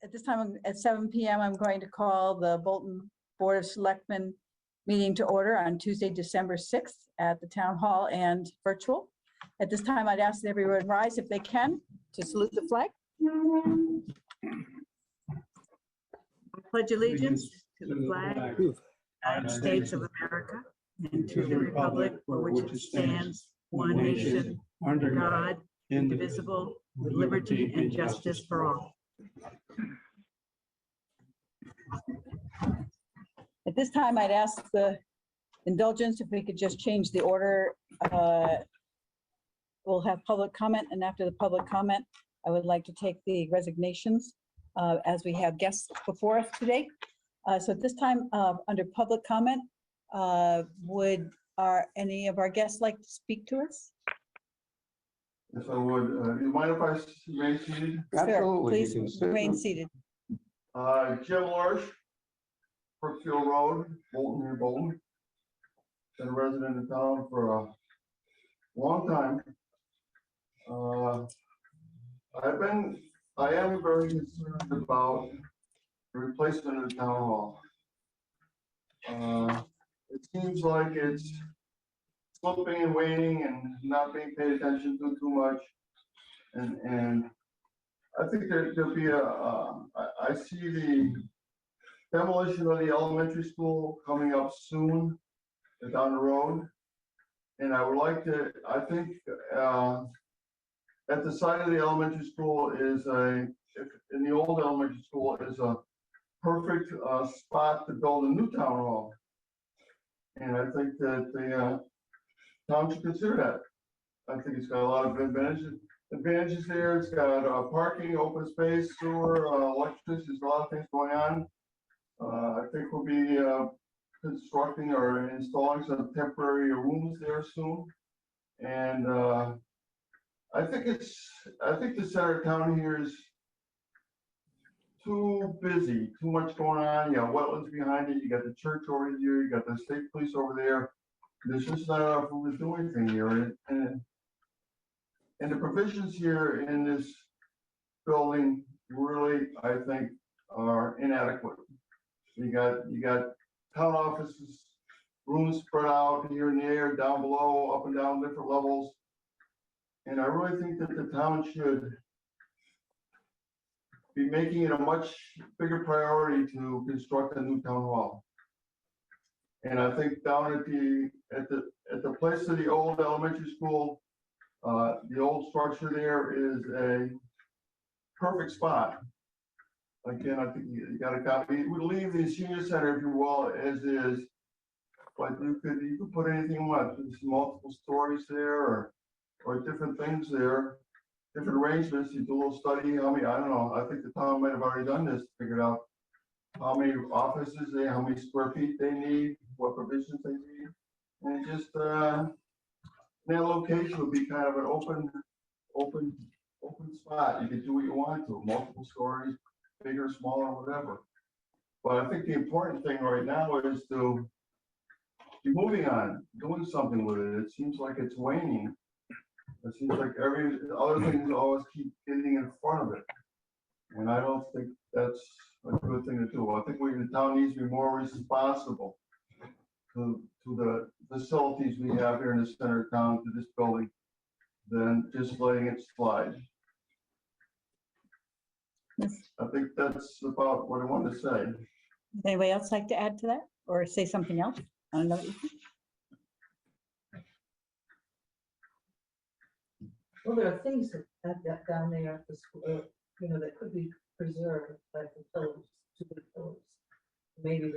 at this time at 7 p.m., I'm going to call the Bolton Board of Selectmen meeting to order on Tuesday, December 6th at the Town Hall and virtual. At this time, I'd ask that everyone rise if they can to salute the flag. I pledge allegiance to the flag of the United States of America and to the republic for which it stands, one nation, under God, indivisible, with liberty and justice for all. At this time, I'd ask the indulgence if we could just change the order. We'll have public comment, and after the public comment, I would like to take the resignations as we have guests before us today. So at this time, under public comment, would any of our guests like to speak to us? Yes, I would. You mind if I remain seated? Absolutely. Please remain seated. Jim Lorsch, Brookfield Road, Bolton, near Bolton. Been a resident of town for a long time. I am very concerned about the replacement of the town hall. It seems like it's slipping and waning and not being paid attention to too much. And I think there'll be I see the demolition of the elementary school coming up soon down the road. And I would like to, I think at the site of the elementary school is in the old elementary school is a perfect spot to build a new town hall. And I think that the town should consider that. I think it's got a lot of advantages there. It's got parking, open space, sewer, electricity. There's a lot of things going on. I think we'll be constructing or installing some temporary rooms there soon. And I think the center of town here is too busy, too much going on. You got wetlands behind it, you got the church over here, you got the state police over there. There's just not enough room to do anything here. And the provisions here in this building really, I think, are inadequate. You got town offices, rooms spread out here and there, down below, up and down different levels. And I really think that the town should be making it a much bigger priority to construct a new town hall. And I think down at the place of the old elementary school, the old structure there is a perfect spot. Again, I think you got to copy. We leave the senior center, if you will, as is, but you could put anything much. There's multiple stories there, or different things there, different arrangements. You do a little study. I mean, I don't know. I think the town might have already done this, figured out how many offices how many square feet they need, what provisions they need, and just that location would be kind of an open spot. You could do what you want to, multiple stories, bigger, smaller, whatever. But I think the important thing right now is to be moving on, doing something with it. It seems like it's waning. It seems like every other things always keep getting in front of it. And I don't think that's a good thing to do. I think the town needs to be more responsible to the facilities we have here in the center of town, to this building, than just letting it slide. Yes. I think that's about what I wanted to say. Anybody else like to add to that or say something else? I don't know. Well, there are things that down there at the school, that could be preserved, like the pillars, two big pillars. Maybe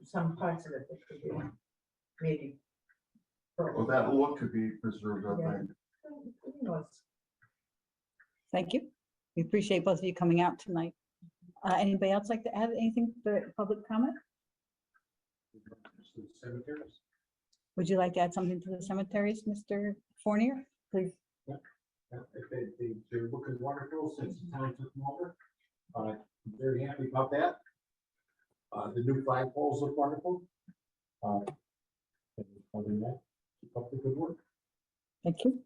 some parts of it that could be maybe. Well, that look could be preserved, I think. Thank you. We appreciate both of you coming out tonight. Anybody else like to add anything for public comment? Cemeteries. Would you like to add something to the cemeteries, Mr. Fournier, please? The book is wonderful since the town took them over. I'm very happy about that. The new flagpoles look wonderful. And other than that, keep up the good work. Thank you.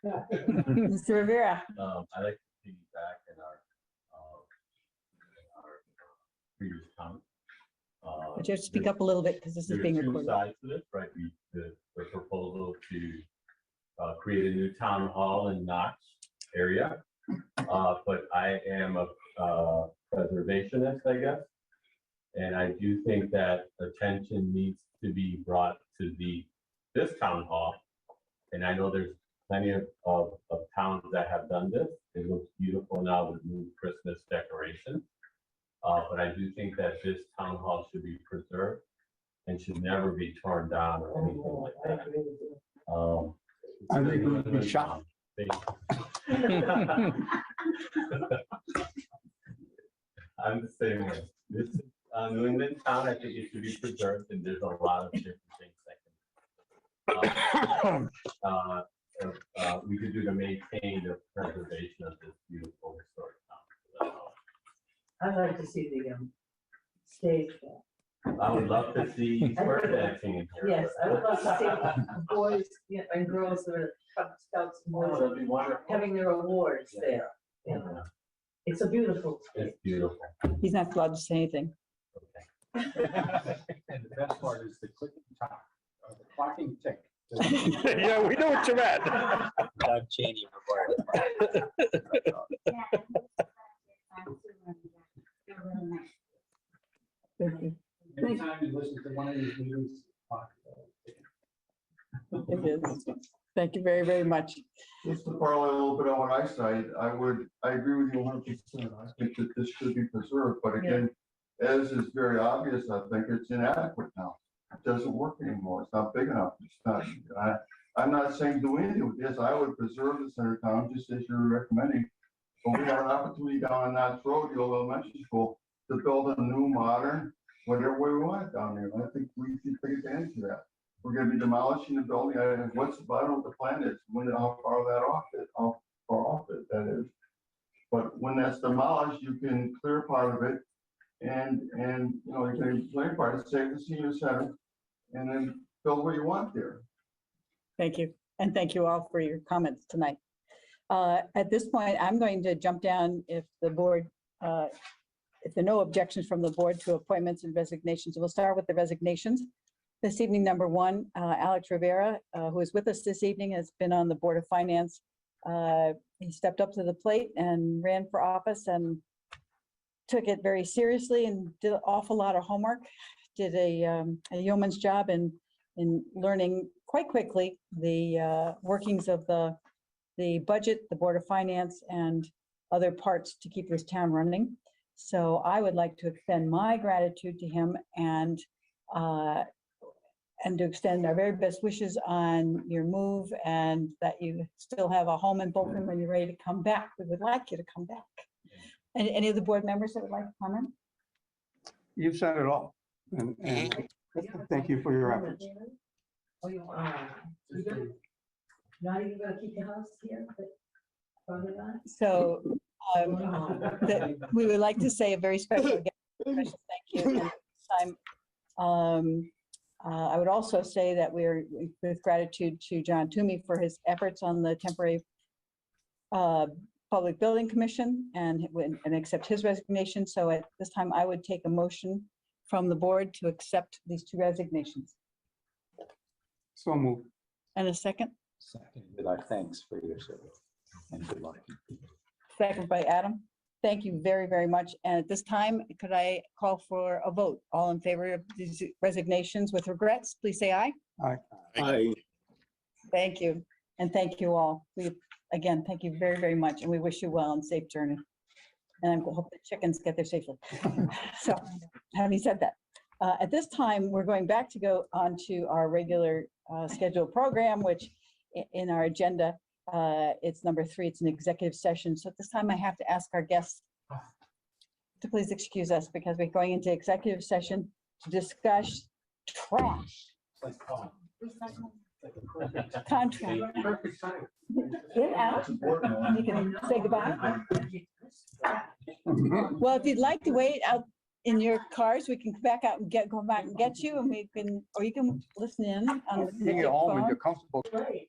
Mr. Rivera. I like to piggyback in our previous comment. Would you speak up a little bit because this is There are being two recorded? sides to this, right? The proposal to create a new town hall in Knox area. But I am a preservationist, I guess. And I do think that attention needs to be brought to this town hall. And I know there's plenty of towns that have done this. It looks beautiful now with new Christmas decorations. But I do think that this town hall should be preserved and should never be torn down or anything like I that. agree with you. I think we would be shocked. I'm the same way. This is New England town. I think it should be preserved, and there's a lot of different things that can we could do to maintain the preservation of this beautiful historic town. So I'd like to see the stage. I would love to see square dancing in here. Yes, I would love to see the boys and girls that are Cub Scouts and Oh, boys that'd be wonderful. having their awards there. Yeah, It's a beautiful it's stage. beautiful. He's not allowed to say anything. And the best part is the clicking talk, the clocking tick. Yeah, we know what you're at. Doug Cheney required. Thank you. Anytime you listen to one of these meetings. It is. Thank you very, very much. Just to parlay a little bit on what I said, I agree with you 100%. I think that this should be preserved, but again, as is very obvious, I think it's inadequate now. It doesn't work anymore. It's not big enough. It's not, I'm not saying do anything with this. I would preserve the center town just as you're recommending. But we have an opportunity down on Knox Road, the old elementary school, to build a new modern, whatever way we want down there. And I think we should take advantage of that. We're gonna be demolishing the building. I don't know what the plan is, how far off it that is. But when that's demolished, you can clear part of it and you know, you can clear part of it, save the senior center, and then build what you want there. Thank you. And thank you all for your comments tonight. At this point, I'm going to jump down if the board, if there are no objections from the board to appointments and resignations. We'll start with the resignations. This evening, number one, Alex Rivera, who is with us this evening, has been on the Board of Finance. He stepped up to the plate and ran for office and took it very seriously and did an awful lot of homework, did a yeoman's job in learning quite quickly the workings of the budget, the Board of Finance, and other parts to keep this town running. So I would like to extend my gratitude to him and to extend our very best wishes on your move and that you still have a home in Bolton when you're ready to come back. We would like you to come back. And any of the board members that would like to comment? You've said it all. And thank you for your efforts. Oh, you not even gonna keep the house here, but probably not. So we would like to say a very special thank you. And this time, I would also say that we're with gratitude to John Toomey for his efforts on the temporary Public Building Commission and accept his resignation. So at this time, I would take a motion from the board to accept these two resignations. So moved. And a second? Second, with our thanks for your service and good luck. Second by Adam. Thank you very, very much. And at this time, could I call for a vote? All in favor of these resignations with regrets, please say aye. Aye. Thank you. And thank you all. Again, thank you very, very much. And we wish you well and safe journey. And I hope the chickens get there safely. So having said that, at this time, we're going back to go on to our regular scheduled program, which in our agenda, it's number 3, it's an executive session. So at this time I have to ask our guests to please excuse us because we're going into executive session to discuss trash contract. Perfect time. Get out. You can say goodbye. Well, if you'd like to wait out in your cars, we can back out and go back and get you, and we can, or you can listen in on You get home and the you're comfortable. Right.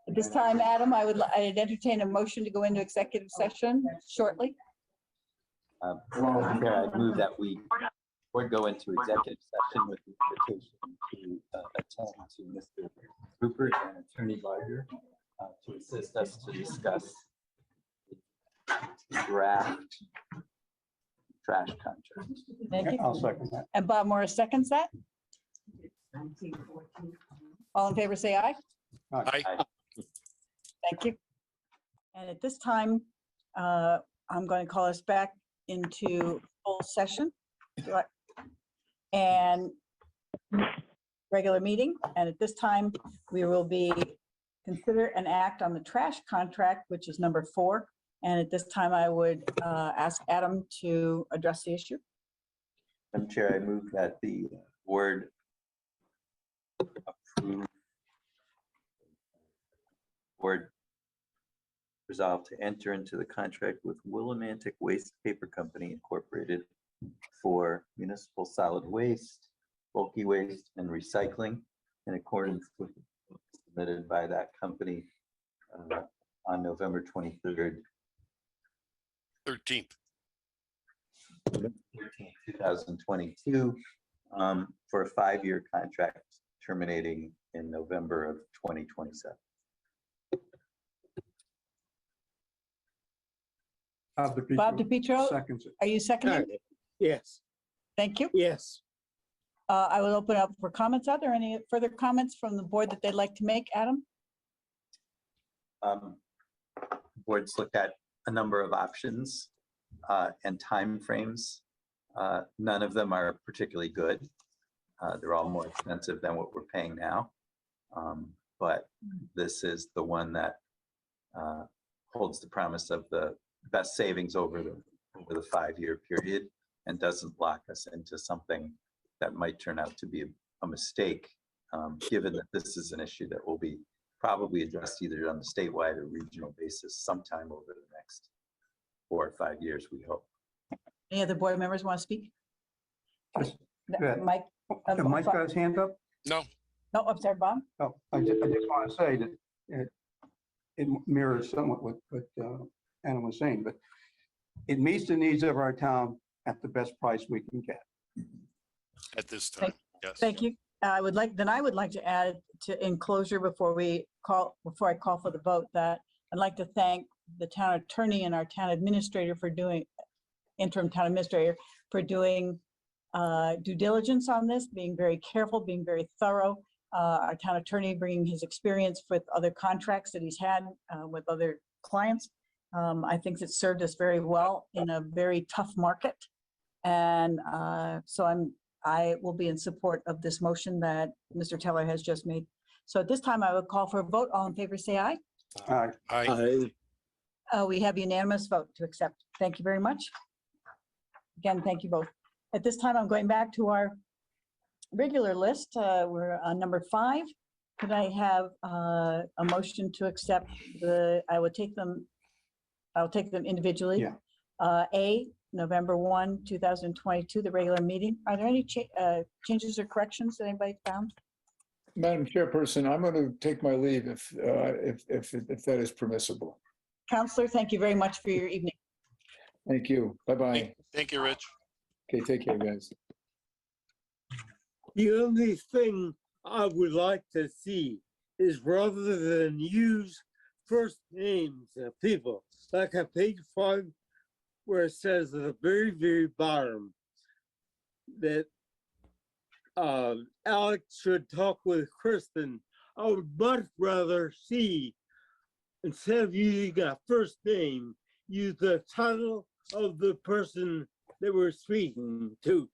At this time, Adam, I'd entertain a motion to go into executive session shortly. Madam Chair, I move that we would go into executive session with the invitation to attend to Mr. Rupert and Attorney Barger to assist us to discuss the draft trash contract. Thank you. I'll second that. And Bob Morris seconds that. All in favor, say aye. Aye. Thank you. And at this time, I'm going to call us back into full session. And regular meeting. And at this time, we will be consider an act on the trash contract, which is number 4. And at this time, I would ask Adam to address the issue. Madam Chair, I move that the board approve board resolve to enter into the contract with Willimantic Waste Paper Company Incorporated for municipal solid waste, bulky waste, and recycling in accordance with submitted by that company on November 23rd, 13th. 2022, for a 5-year contract terminating in November of 2027. Bob DiPietro, Seconds it. are you seconding? Yes, Thank you. yes. I will open up for comments. Are there any further comments from the board that they'd like to make, Adam? Boards looked at a number of options and timeframes. None of them are particularly good. They're all more expensive than what we're paying now. But this is the one that holds the promise of the best savings over the 5-year period and doesn't lock us into something that might turn out to be a mistake, given that this is an issue that will be probably addressed either on the statewide or regional basis sometime over the next 4 or 5 years, we hope. Any other board members want to speak? Yes, go ahead. Mike? Mike got his hand up? No, No, I'm sorry, Bob. Oh, I just want to say that it mirrors somewhat what Anna was saying, but it meets the needs of our town at the best price we can get. at this time, yes. Thank you. I would like to add to enclosure before I call for the vote that I'd like to thank the town attorney and our town administrator for doing, interim town administrator, for doing due diligence on this, being very careful, being very thorough. Our town attorney bringing his experience with other contracts that he's had with other clients. I think it served us very well in a very tough market. And so I will be in support of this motion that Mr. Teller has just made. So at this time, I would call for a vote. All in favor, say aye. Aye. We have unanimous vote to accept. Thank you very much. Again, thank you both. At this time, I'm going back to our regular list. We're on number 5. Could I have a motion to accept I'll take them individually. Yeah. A, November 1, 2022, the regular meeting. Are there any changes or corrections that anybody found? Madam Chairperson, I'm going to take my leave if that is permissible. Counselor, thank you very much for your evening. Thank you. Bye-bye. Thank you, Rich. Okay, take care, guys. The only thing I would like to see is rather than use first names of people, like on page 5, where it says at the very, very bottom that Alex should talk with Kristen. I would much rather see, instead of using a first name, use the title of the person that we're speaking to.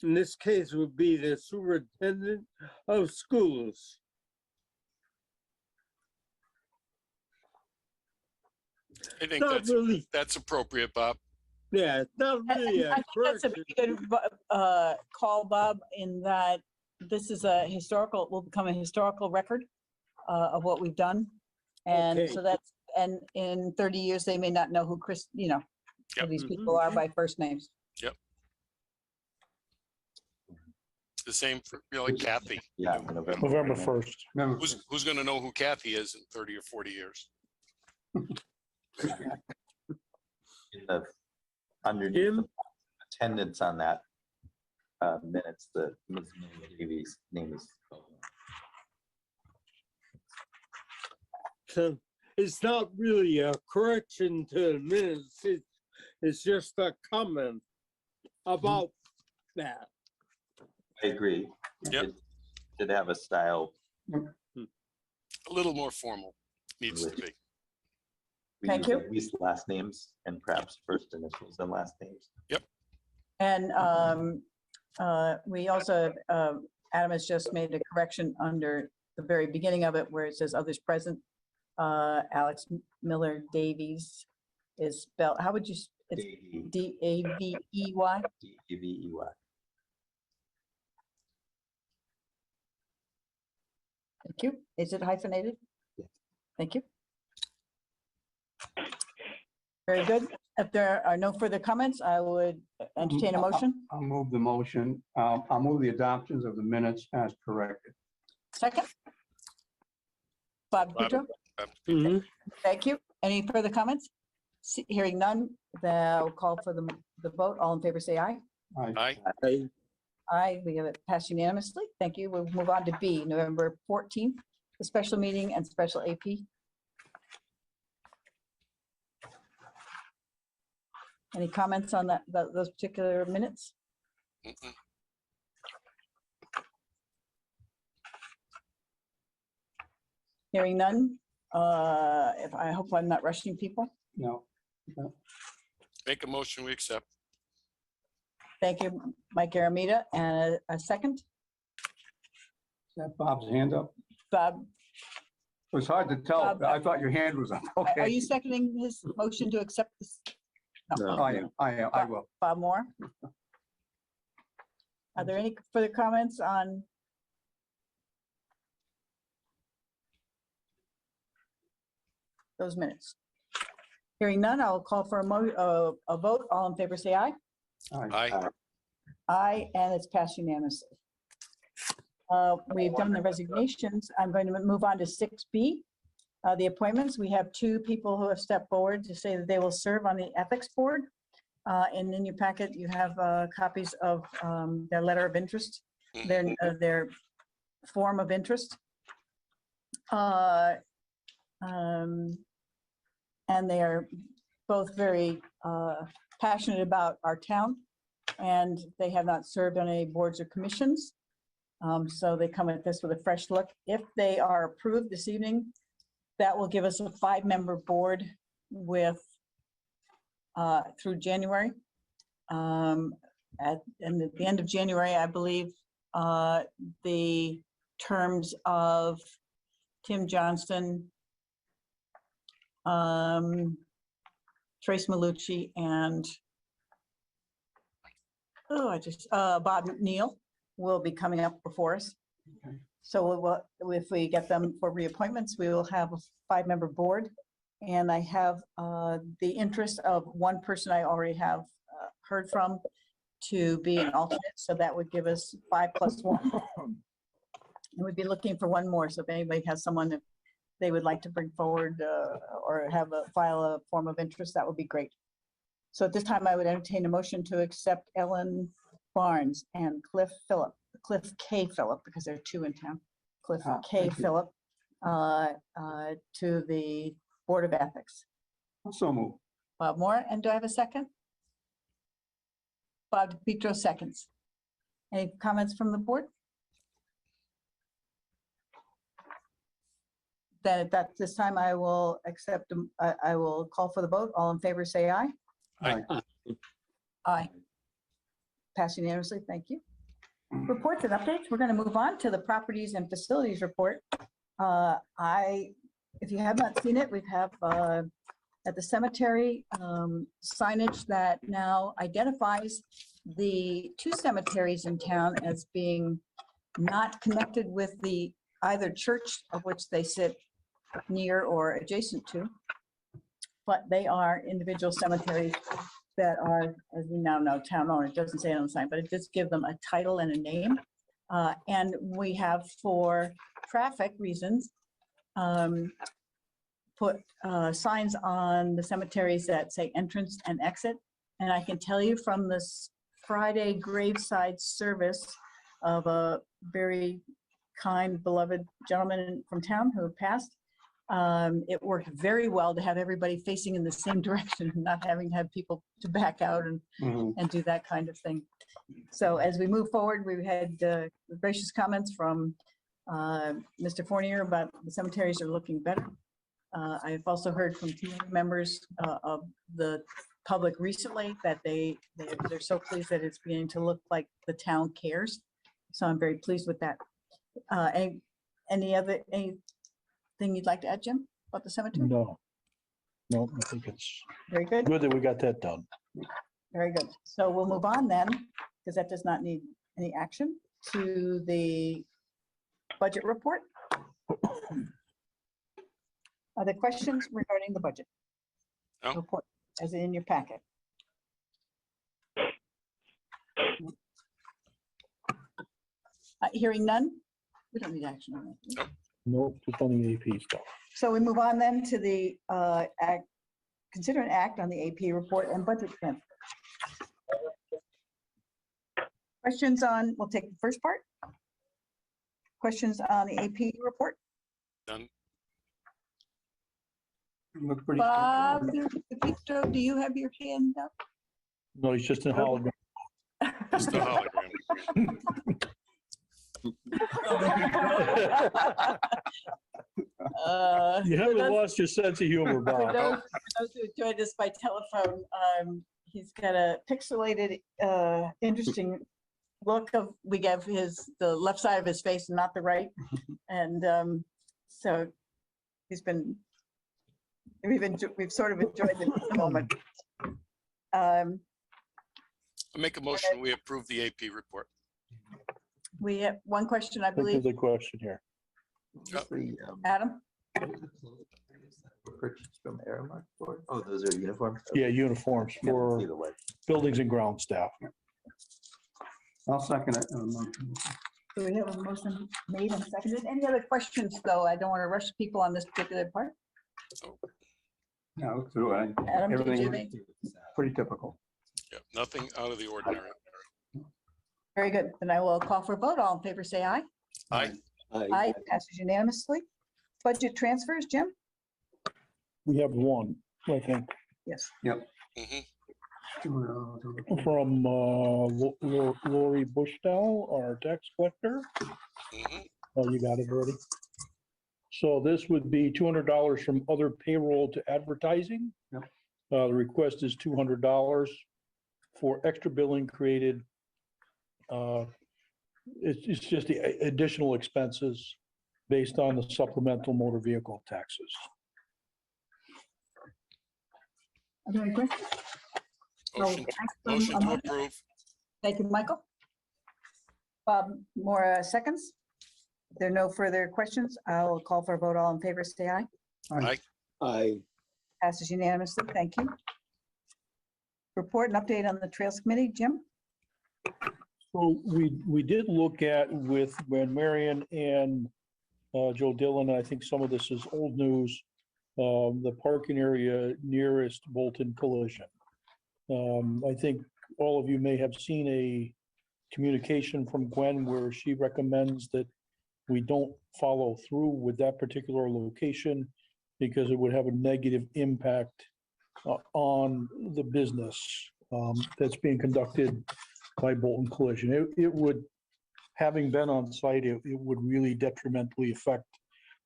In this case, it would be the superintendent of schools. I think Not really, that's appropriate, Bob. yeah, it's not really I a think that's a correction. pretty good call, Bob, in that this is will become a historical record of what we've done. And Okay. so and in 30 years, they may not know who who Yep. these people are by first names. the same for, like Kathy. Yeah. November 1st. Remember, Who's gonna know who Kathy is in 30 or 40 years? In the, underneath Jim? the attendance on that minutes, the Ms. Mary Davies name is. So it's not really a correction to the minutes. It's just a comment about that. I agree. Yep. It did have a style. A little more formal needs to be. We Thank use you. At least last names and perhaps first initials and last names. And we also, Adam has just made a correction under the very beginning of it where it says others present. Alex Miller Davies is spelled, how would you, it's Davey, D-A-V-E-Y? D-A-V-E-Y. Thank you. Is it hyphenated? Yes. Thank you. Very good. If there are no further comments, I would entertain a motion. I'll move the motion. I'll move the adoptions of the minutes as corrected. Second? Bob Bob. Pedro? Mhm. Thank you. Any further comments? Hearing none, they'll call for the vote. All in favor, say aye. Aye. I- Aye, we have it passed unanimously. Thank you. We'll move on to B, November 14th, the special meeting and special AP. Any comments on those particular minutes? Mm-mm. Hearing none. I hope I'm not rushing people. No. Make a motion, we accept. Thank you, Mike Aramita. And a second, Is that Bob's hand up? Bob, It was hard to tell. Bob, I thought your hand was up. are Okay. you seconding his motion to accept this? No. I will. Bob Moore? Are there any further comments on? Those minutes? Hearing none, I'll call for a vote. All in favor, say aye. Aye. Aye, and it's passed unanimously. We've done the resignations. I'm going to move on to 6B. The appointments, we have two people who have stepped forward to say that they will serve on the Ethics Board. And in your packet, you have copies of their letter of interest, their form of interest. And they are both very passionate about our town, and they have not served on any boards or commissions. So they come at this with a fresh look. If they are approved this evening, that will give us a 5-member board with through January. And at the end of January, I believe the terms of Tim Johnston, Trace Malucci, and Bob Neal will be coming up before us. Okay. So if we get them for reappointments, we will have a 5-member board. And I have the interest of one person I already have heard from to be an alternate. So that would give us 5 + 1. And we'd be looking for one more. So if anybody has someone that they would like to bring forward or file a form of interest, that would be great. So at this time, I would entertain a motion to accept Ellen Barnes and Cliff K. Phillip, because there are 2 in town, Cliff K. Thank you. Phillip, to the Board of Ethics. So move. Bob Moore, and do I have a second? Bob DePietro seconds. Any comments from the board? Then at this time, I will accept, I will call for the vote. All in favor, say aye. Aye. Aye. Pass unanimously, thank you. Reports and updates, we're going to move on to the properties and facilities report. If you have not seen it, we have at the cemetery signage that now identifies the 2 cemeteries in town as being not connected with the either church of which they sit near or adjacent to, but they are individual cemeteries that are, as we now know, town owned. It doesn't say it on the sign, but it does give them a title and a name. And we have, for traffic reasons, put signs on the cemeteries that say entrance and exit. And I can tell you from this Friday graveside service of a very kind, beloved gentleman from town who passed, it worked very well to have everybody facing in the same direction, and not having to have people to back out and do that kind of thing. So as we move forward, we've had gracious comments from Mr. Fournier about the cemeteries are looking better. I've also heard from community members of the public recently that they're so pleased that it's beginning to look like the town cares. So I'm very pleased with that. Anything you'd like to add, Jim, about the cemetery? No, I think it's Very good. good that we got that done. Very good. So we'll move on then, because that does not need any action, to the budget report. Are there questions regarding the budget? No. Report, as in your packet. Hearing none, we don't need action on it. No, just on the AP stuff. So we move on then to the consider an act on the AP report and budget transfer. Questions on, we'll take the first part. Questions on the AP report? Done. Look pretty. Bob, Pepito, do you have your hand up? No, it's just a hologram. Just a hologram. You haven't lost your sense of humor, For Bob. those who joined us by telephone, he's got a pixelated, interesting look of, we gave the left side of his face and not the right. And so we've sort of enjoyed the moment. I make a motion, we approve the AP report. We have one question, I I think believe. there's a question here. Adam? Purchase from Aramark for, oh, those are uniforms? Yeah, uniforms Can't for see the white. buildings and ground staff. I'll second it. Do we have a motion made and seconded? Any other questions, though? I don't want to rush people on this particular part. No, through it. Adam, did you Everything think? pretty typical. Yeah, nothing out of the ordinary. Very good. Then I will call for a vote. All in favor, say aye. Aye. Aye, passes unanimously. Budget transfers, Jim? We have one, I think, Yes. Mhm. from Lori Bushdell, our tax collector. Mhm. Oh, you got it already. So this would be $200 from other payroll to advertising. Yep. The request is $200 for extra billing created. It's just the additional expenses based on the supplemental motor vehicle taxes. Are there any questions? Motion Oh, motion to approve. Thank you, Michael. Bob, more seconds? If there are no further questions, I'll call for a vote. All in favor, say aye. Aye. I, Passes unanimously. Thank you. Report and update on the Trails Committee, Jim? So we did look at when Marion and Joe Dillon, and I think some of this is old news, the parking area nearest Bolton collision. I think all of you may have seen a communication from Gwen where she recommends that we don't follow through with that particular location because it would have a negative impact on the business that's being conducted by Bolton Collision. It would, having been on site, it would really detrimentally affect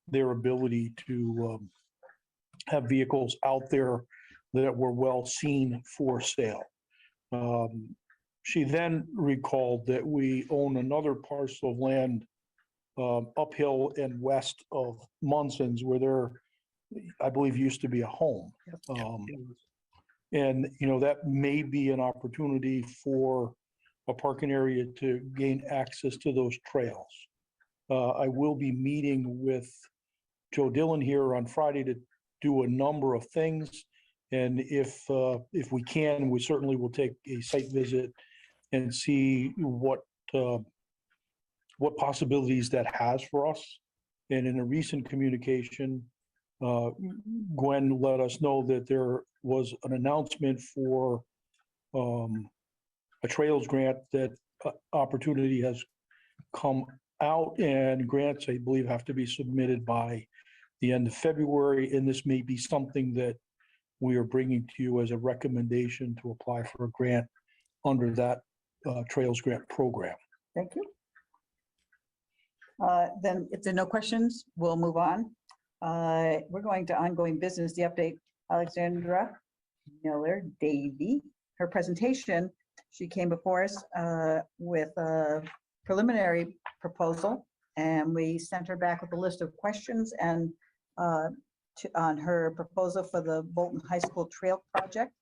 their ability to have vehicles out there that were well seen for sale. She then recalled that we own another parcel of land uphill and west of Munson's where there, I believe, used to be a home. And, that may be an opportunity for a parking area to gain access to those trails. I will be meeting with Joe Dillon here on Friday to do a number of things. And if we can, we certainly will take a site visit and see what what possibilities that has for us. And in a recent communication, Gwen let us know that there was an announcement for a trails grant that opportunity has come out, and grants, I believe, have to be submitted by the end of February. And this may be something that we are bringing to you as a recommendation to apply for a grant under that Trails Grant Program. Thank you. Then if there are no questions, we'll move on. We're going to ongoing business, the update, Alexandra Miller Davy. Her presentation, she came before us with a preliminary proposal, and we sent her back with a list of questions and on her proposal for the Bolton High School Trail Project.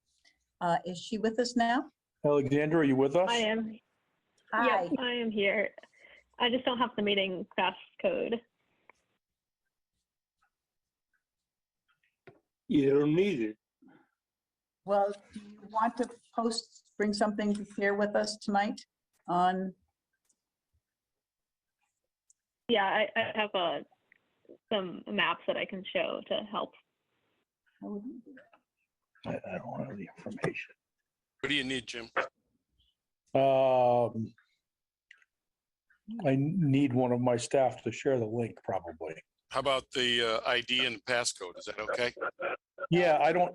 Is she with us now? Alexandra, are you with us? I am. Hi. Yep, I am here. I just don't have the meeting passcode. You don't need it. Well, do you want to bring something to share with us tonight on? Yeah, I have some maps that I can show to help. I don't have the information. What do you need, Jim? I need one of my staff to share the link, probably. How about the ID and passcode? Is that okay? Yeah, I don't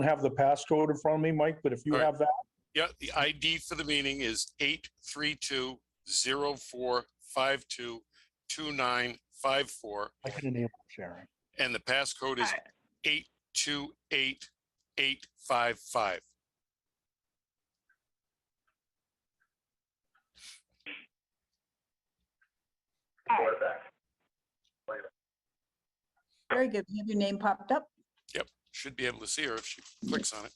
have the passcode in front of me, Mike, but if you All right. have that, Yeah, the ID for the meeting is 832-0452-2954, I can enable sharing. and the passcode is 828855. Very good. Have your name popped up? Yep, should be able to see her if she clicks on it.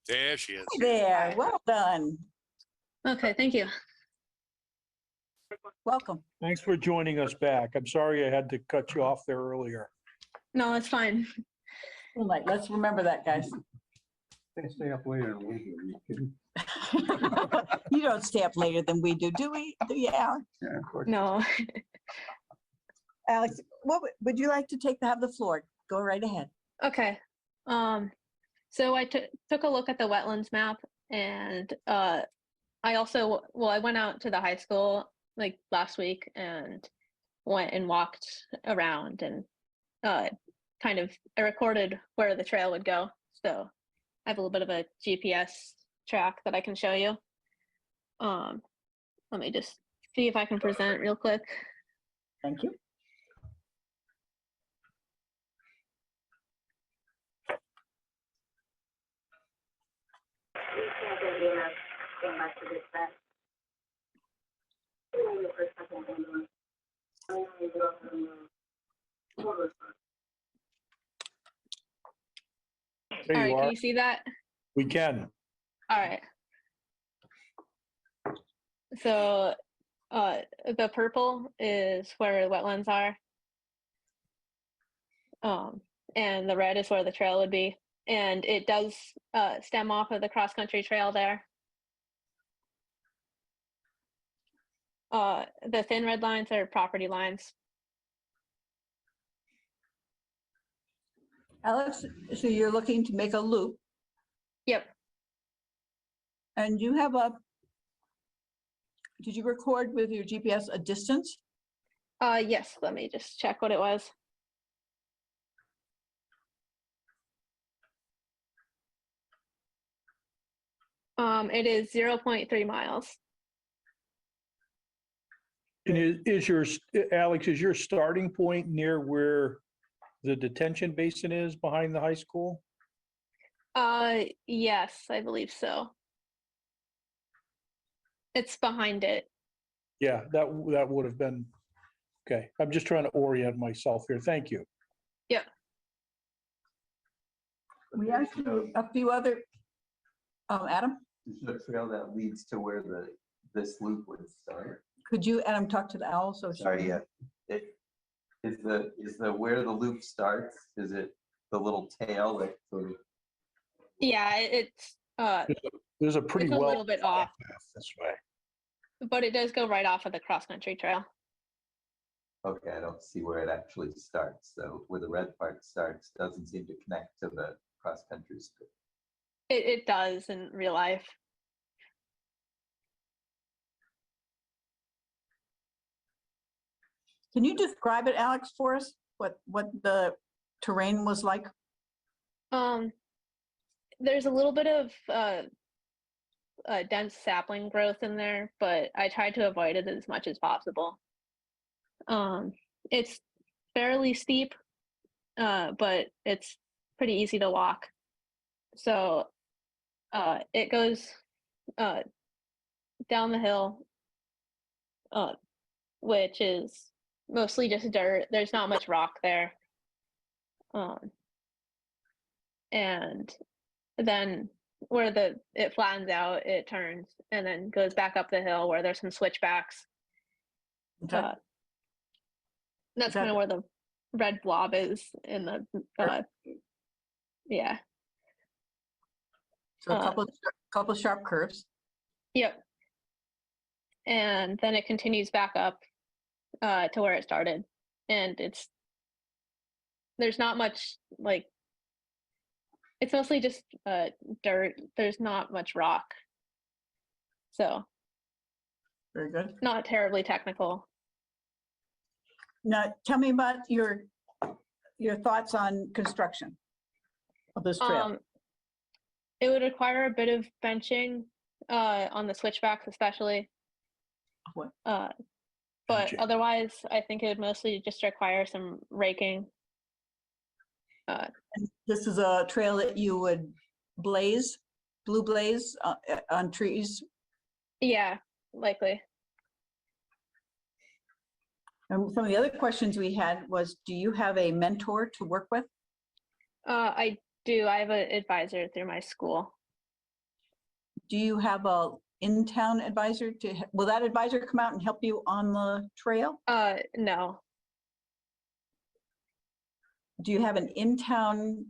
There she is. There, well done. Okay, thank you. Welcome. Thanks for joining us back. I'm sorry I had to cut you off there earlier. No, it's fine. Moonlight, let's remember that, guys. They stay up later than we do. Are you kidding? You don't stay up later than we do we? Do you, Alex? Yeah, of course. No. Alex, what would you like to have the floor? Go right ahead. Okay. So I took a look at the wetlands map, and I also, well, I went out to the high school like last week and went and walked around and kind of I recorded where the trail would go. So I have a little bit of a GPS track that I can show you. Let me just see if I can present real quick. Thank you. There All right, you can are. you see that? We can. All right. So the purple is where the wetlands are. And the red is where the trail would be. And it does stem off of the cross-country trail there. The thin red lines are property lines. Alex, so you're looking to make a loop, Yep. and you have did you record with your GPS a distance? Yes, let me just check what it was. It is 0.3 miles. And Alex, is your starting point near where the detention basin is behind the high school? Yes, I believe so. It's behind it. Yeah, that would have been, okay. I'm just trying to orient myself here. Thank you. Yep. We actually, a few other, Adam, Is the trail that leads to where this loop would start? could you, Adam, talk to the owl? So she Sorry, can- yeah. Is the where the loop starts, is it the little tail that sort of? Yeah, it's There's a pretty it's a well little bit off. this way. but it does go right off of the cross-country trail. Okay, I don't see where it actually starts. So where the red part starts doesn't seem to connect to the cross-country strip. It does in real life. Can you describe it, Alex, for us? What the terrain was like? There's a little bit of dense sapling growth in there, but I tried to avoid it as much as possible. It's fairly steep, but it's pretty easy to walk. So it goes down the hill, which is mostly just dirt. There's not much rock there. And then where it flattens out, it turns and then goes back up the hill where there's some switchbacks. Okay. That's kind of where the red blob is in the yeah. So a couple sharp curves. Yep. And then it continues back up to where it started. And there's not much it's mostly just dirt. There's not much rock. So Very good. not terribly technical. Now, tell me about your thoughts on construction of this trail. It would require a bit of benching on the switchbacks, especially. What? But Benching. otherwise, I think it would mostly just require some raking. And this is a trail that you would blue blaze on trees. Yeah, likely. And some of the other questions we had was, do you have a mentor to work with? I do. I have an advisor through my school. Do you have a in-town advisor will that advisor come out and help you on the trail? No. Do you have an in-town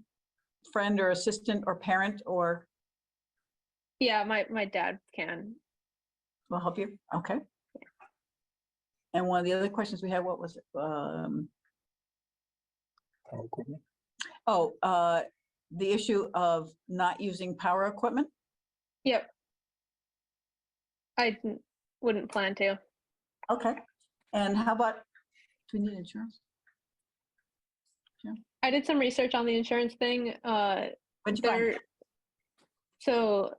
friend or assistant or parent or Yeah, my dad can. will help you? Okay. And one of the other questions we had, what was it? The issue of not using power equipment? Yep. Wouldn't plan to. Okay. And how about, do we need insurance? I did some research on the insurance thing. What'd you find? So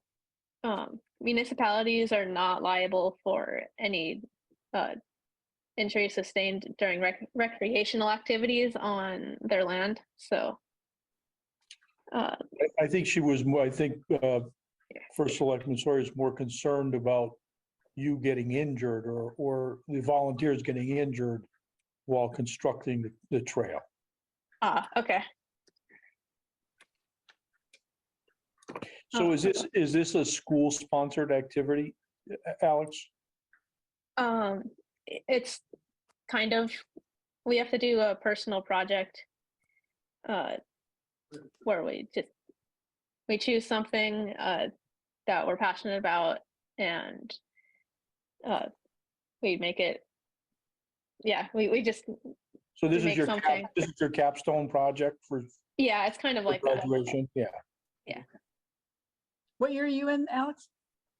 municipalities are not liable for any injury sustained during recreational activities on their land. So I think she was more, I think First Selectman Sawyer is more concerned about you getting injured or the volunteers getting injured while constructing the trail. okay. So is this a school-sponsored activity, Alex? It's kind of, we have to do a personal project where we choose something that we're passionate about and we make it. Yeah, we just So this is make your something. this is your capstone project for Yeah, it's kind of like that. graduation? Yeah. What year are you in, Alex?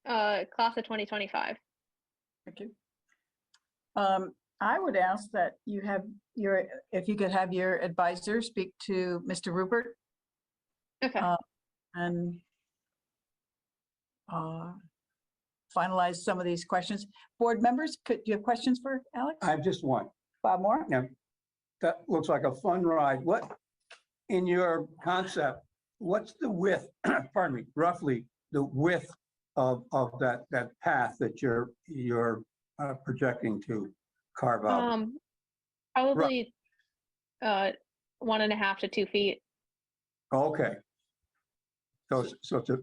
Class of 2025. Thank you. I would ask that you have if you could have your advisor speak to Mr. Rupert Okay. and finalize some of these questions. Board members, do you have questions for Alex? I have just one. Bob Moore? Now, that looks like a fun ride. What, in your concept, what's the width, pardon me, roughly the width of that path that you're projecting to carve out? Probably 1.5 to 2 feet. Okay. So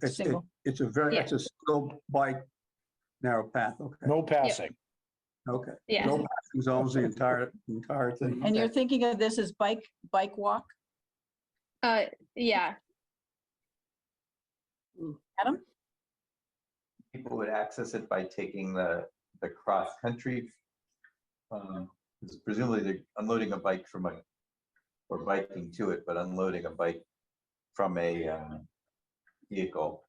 Single. it's a very, Yeah. it's a single bike narrow path. Okay. No passing. Okay. Yeah. No passing zones, the entire thing. And you're Okay. thinking of this as bike walk, Yeah. Adam? People would access it by taking the the cross-country. Because presumably they're unloading a bike from or biking to it, but unloading a bike from a vehicle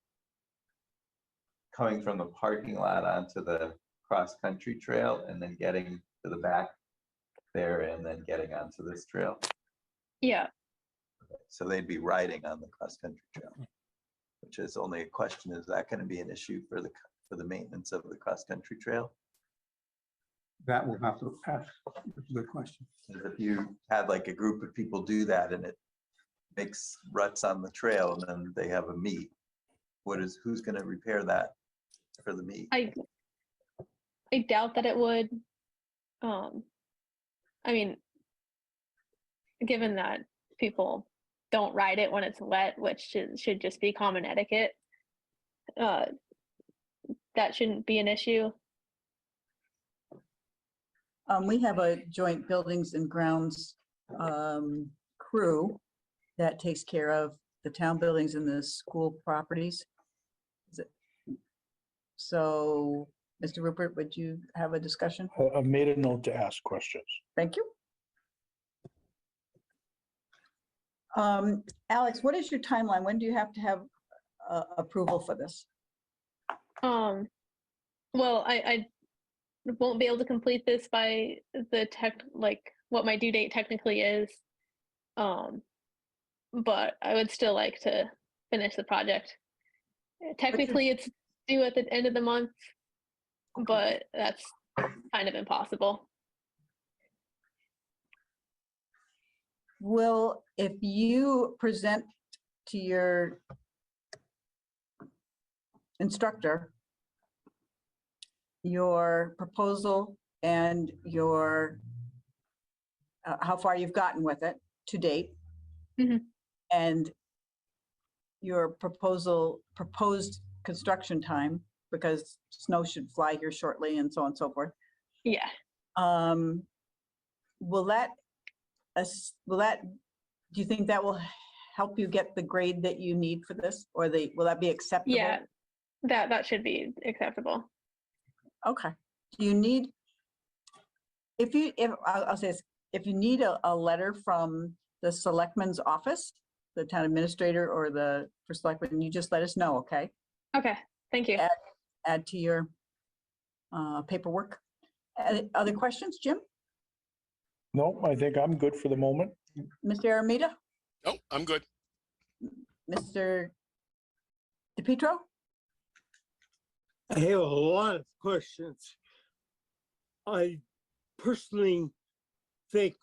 coming from the parking lot onto the cross-country trail and then getting to the back there and then getting onto this trail. Yeah, So they'd be riding on the cross-country trail, which is only a question, is that going to be an issue for the maintenance of the cross-country trail? That will have to ask. That's a good question. Because if you had like a group of people do that and it makes ruts on the trail and then they have a meet, who's going to repair that for the meet? I doubt that it would. I mean, given that people don't ride it when it's wet, which should just be common etiquette, that shouldn't be an issue. We have a joint buildings and grounds crew that takes care of the town buildings and the school properties. So, Mr. Rupert, would you have a discussion? I've made a note to ask questions. Thank you. Alex, what is your timeline? When do you have to have approval for this? Well, I won't be able to complete this by what my due date technically is. But I would still like to finish the project. Technically, it's due at the end of the month, but that's kind of impossible. Will, if you present to your instructor your proposal and your how far you've gotten with it to date, Mhm. and your proposed construction time, because snow should fly here shortly and so on and so forth. Yeah. Will that, do you think that will help you get the grade that you need for this, or will that be acceptable? Yeah, that should be acceptable. Okay. Do you need, I'll say this, if you need a letter from the selectman's office, the town administrator or the first selectman, you just let us know, okay? Okay, thank you. Add to your paperwork. Other questions, Jim? No, I think I'm good for the moment. Mr. Aramita? No, I'm good. Mr. DePietro? I have a lot of questions. I personally think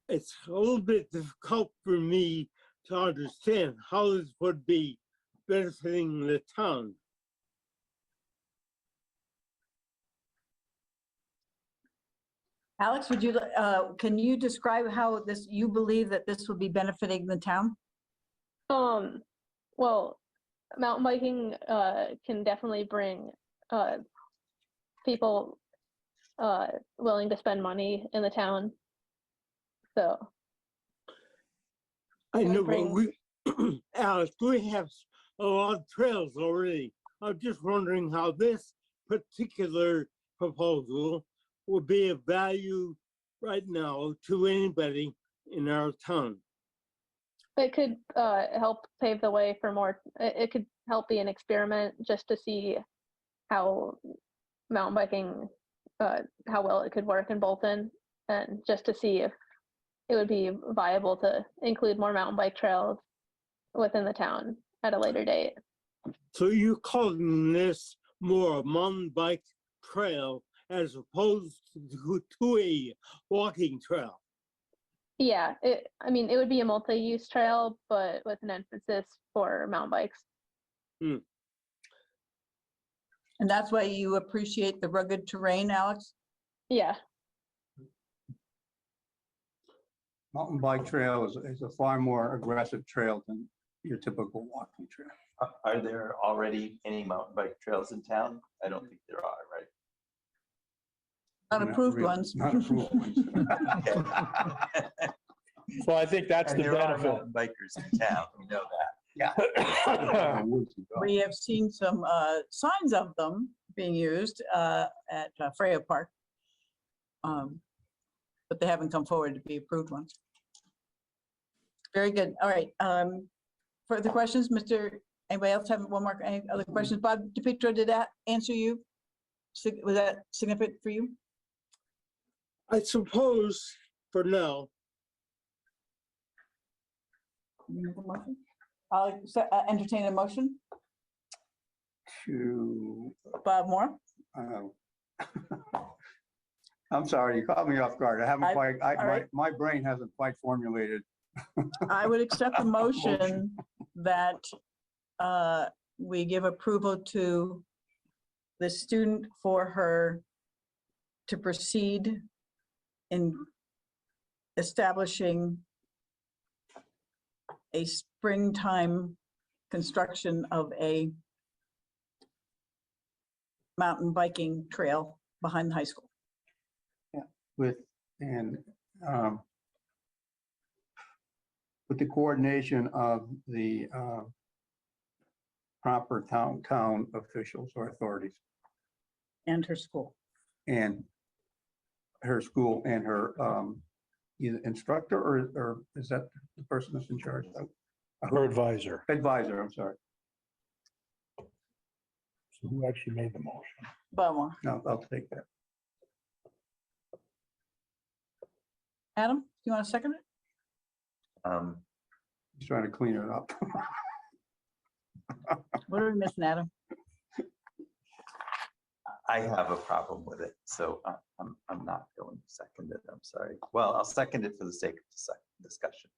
it's a little bit difficult for me to understand how this would be benefiting the town. Alex, can you describe how you believe that this will be benefiting the town? Well, mountain biking can definitely bring people willing to spend money in the town. So I know, but bring- we, Alex, we have a lot of trails already. I'm just wondering how this particular proposal will be of value right now to anybody in our town. it could help pave the way for more. It could help be an experiment just to see how mountain biking, how well it could work in Bolton, and just to see if it would be viable to include more mountain bike trails within the town at a later date. So you're calling this more a mountain bike trail as opposed to a walking trail? Yeah, I mean, it would be a multi-use trail, but with an emphasis for mountain bikes. And that's why you appreciate the rugged terrain, Alex? Yeah, Mountain bike trail is a far more aggressive trail than your typical walking trail. Are there already any mountain bike trails in town? I don't think there are, right? Not approved really- ones. Not approved ones. So I think that's And the there are benefit. mountain bikers in town, we know that. Yeah. We have seen some signs of them being used at Freya Park. But they haven't come forward to be approved ones. Very good. All right. Further questions, anybody else have one more, any other questions? Bob DePietro, did that answer you? Was that significant for you? I suppose for now, You make a motion? I'll entertain a motion. To, Bob Moore, I'm sorry, you caught me off guard. I haven't I- quite, all right. my brain hasn't quite formulated. I would accept the motion that we give approval to the student for her to proceed in establishing a springtime construction of a mountain biking trail behind the high school. With, and with the coordination of the proper town officials or authorities And her school. and her school and her either instructor or is that the person that's in charge? Her advisor, Advisor, I'm sorry. so who actually made the motion? Bob Moore. No, I'll take that. Adam, do you want to second it? He's trying to clean it up. What are we missing, Adam? I have a problem with it, so I'm not going to second it. I'm sorry. Well, I'll second it for the sake of discussion.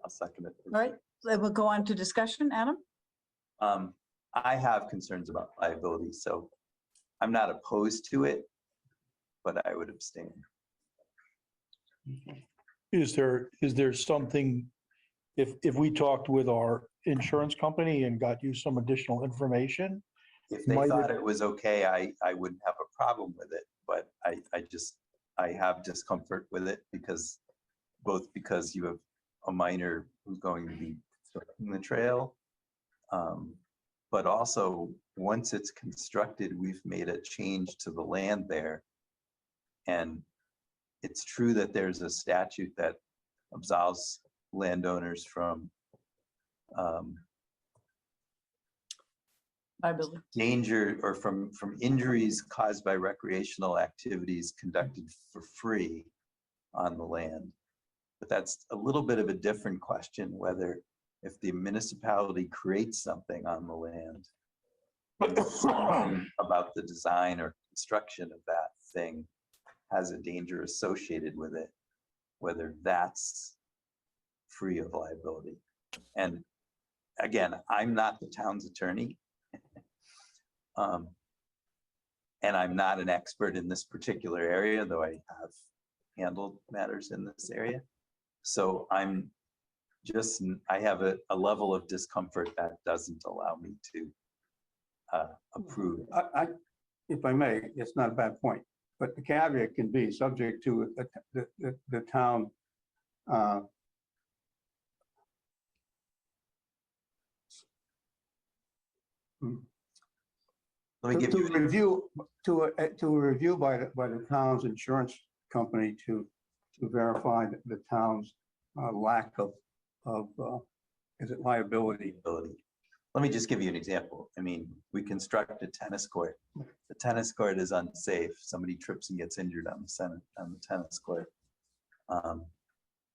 I'll second it. All right, so we'll go on to discussion. Adam? I have concerns about liability, so I'm not opposed to it, but I would abstain. Is there something, if we talked with our insurance company and got you some additional information? If they Might thought it- it was okay, I wouldn't have a problem with it, but I have discomfort with it both because you have a minor who's going to be constructing the trail. But also, once it's constructed, we've made a change to the land there. And it's true that there's a statute that absolves landowners from Liability. danger or from injuries caused by recreational activities conducted for free on the land. But that's a little bit of a different question, whether if the municipality creates something on the land, something about the design or construction of that thing has a danger associated with it, whether that's free of liability. And again, I'm not the town's attorney. And I'm not an expert in this particular area, though I have handled matters in this area. So I have a level of discomfort that doesn't allow me to approve. If I may, it's not a bad point, but the caveat can be subject to the town Let me give you, to a review by the town's insurance company to verify the town's lack of is it liability? ability. Let me just give you an example. I mean, we construct a tennis court. The tennis court is unsafe. Somebody trips and gets injured on the tennis court.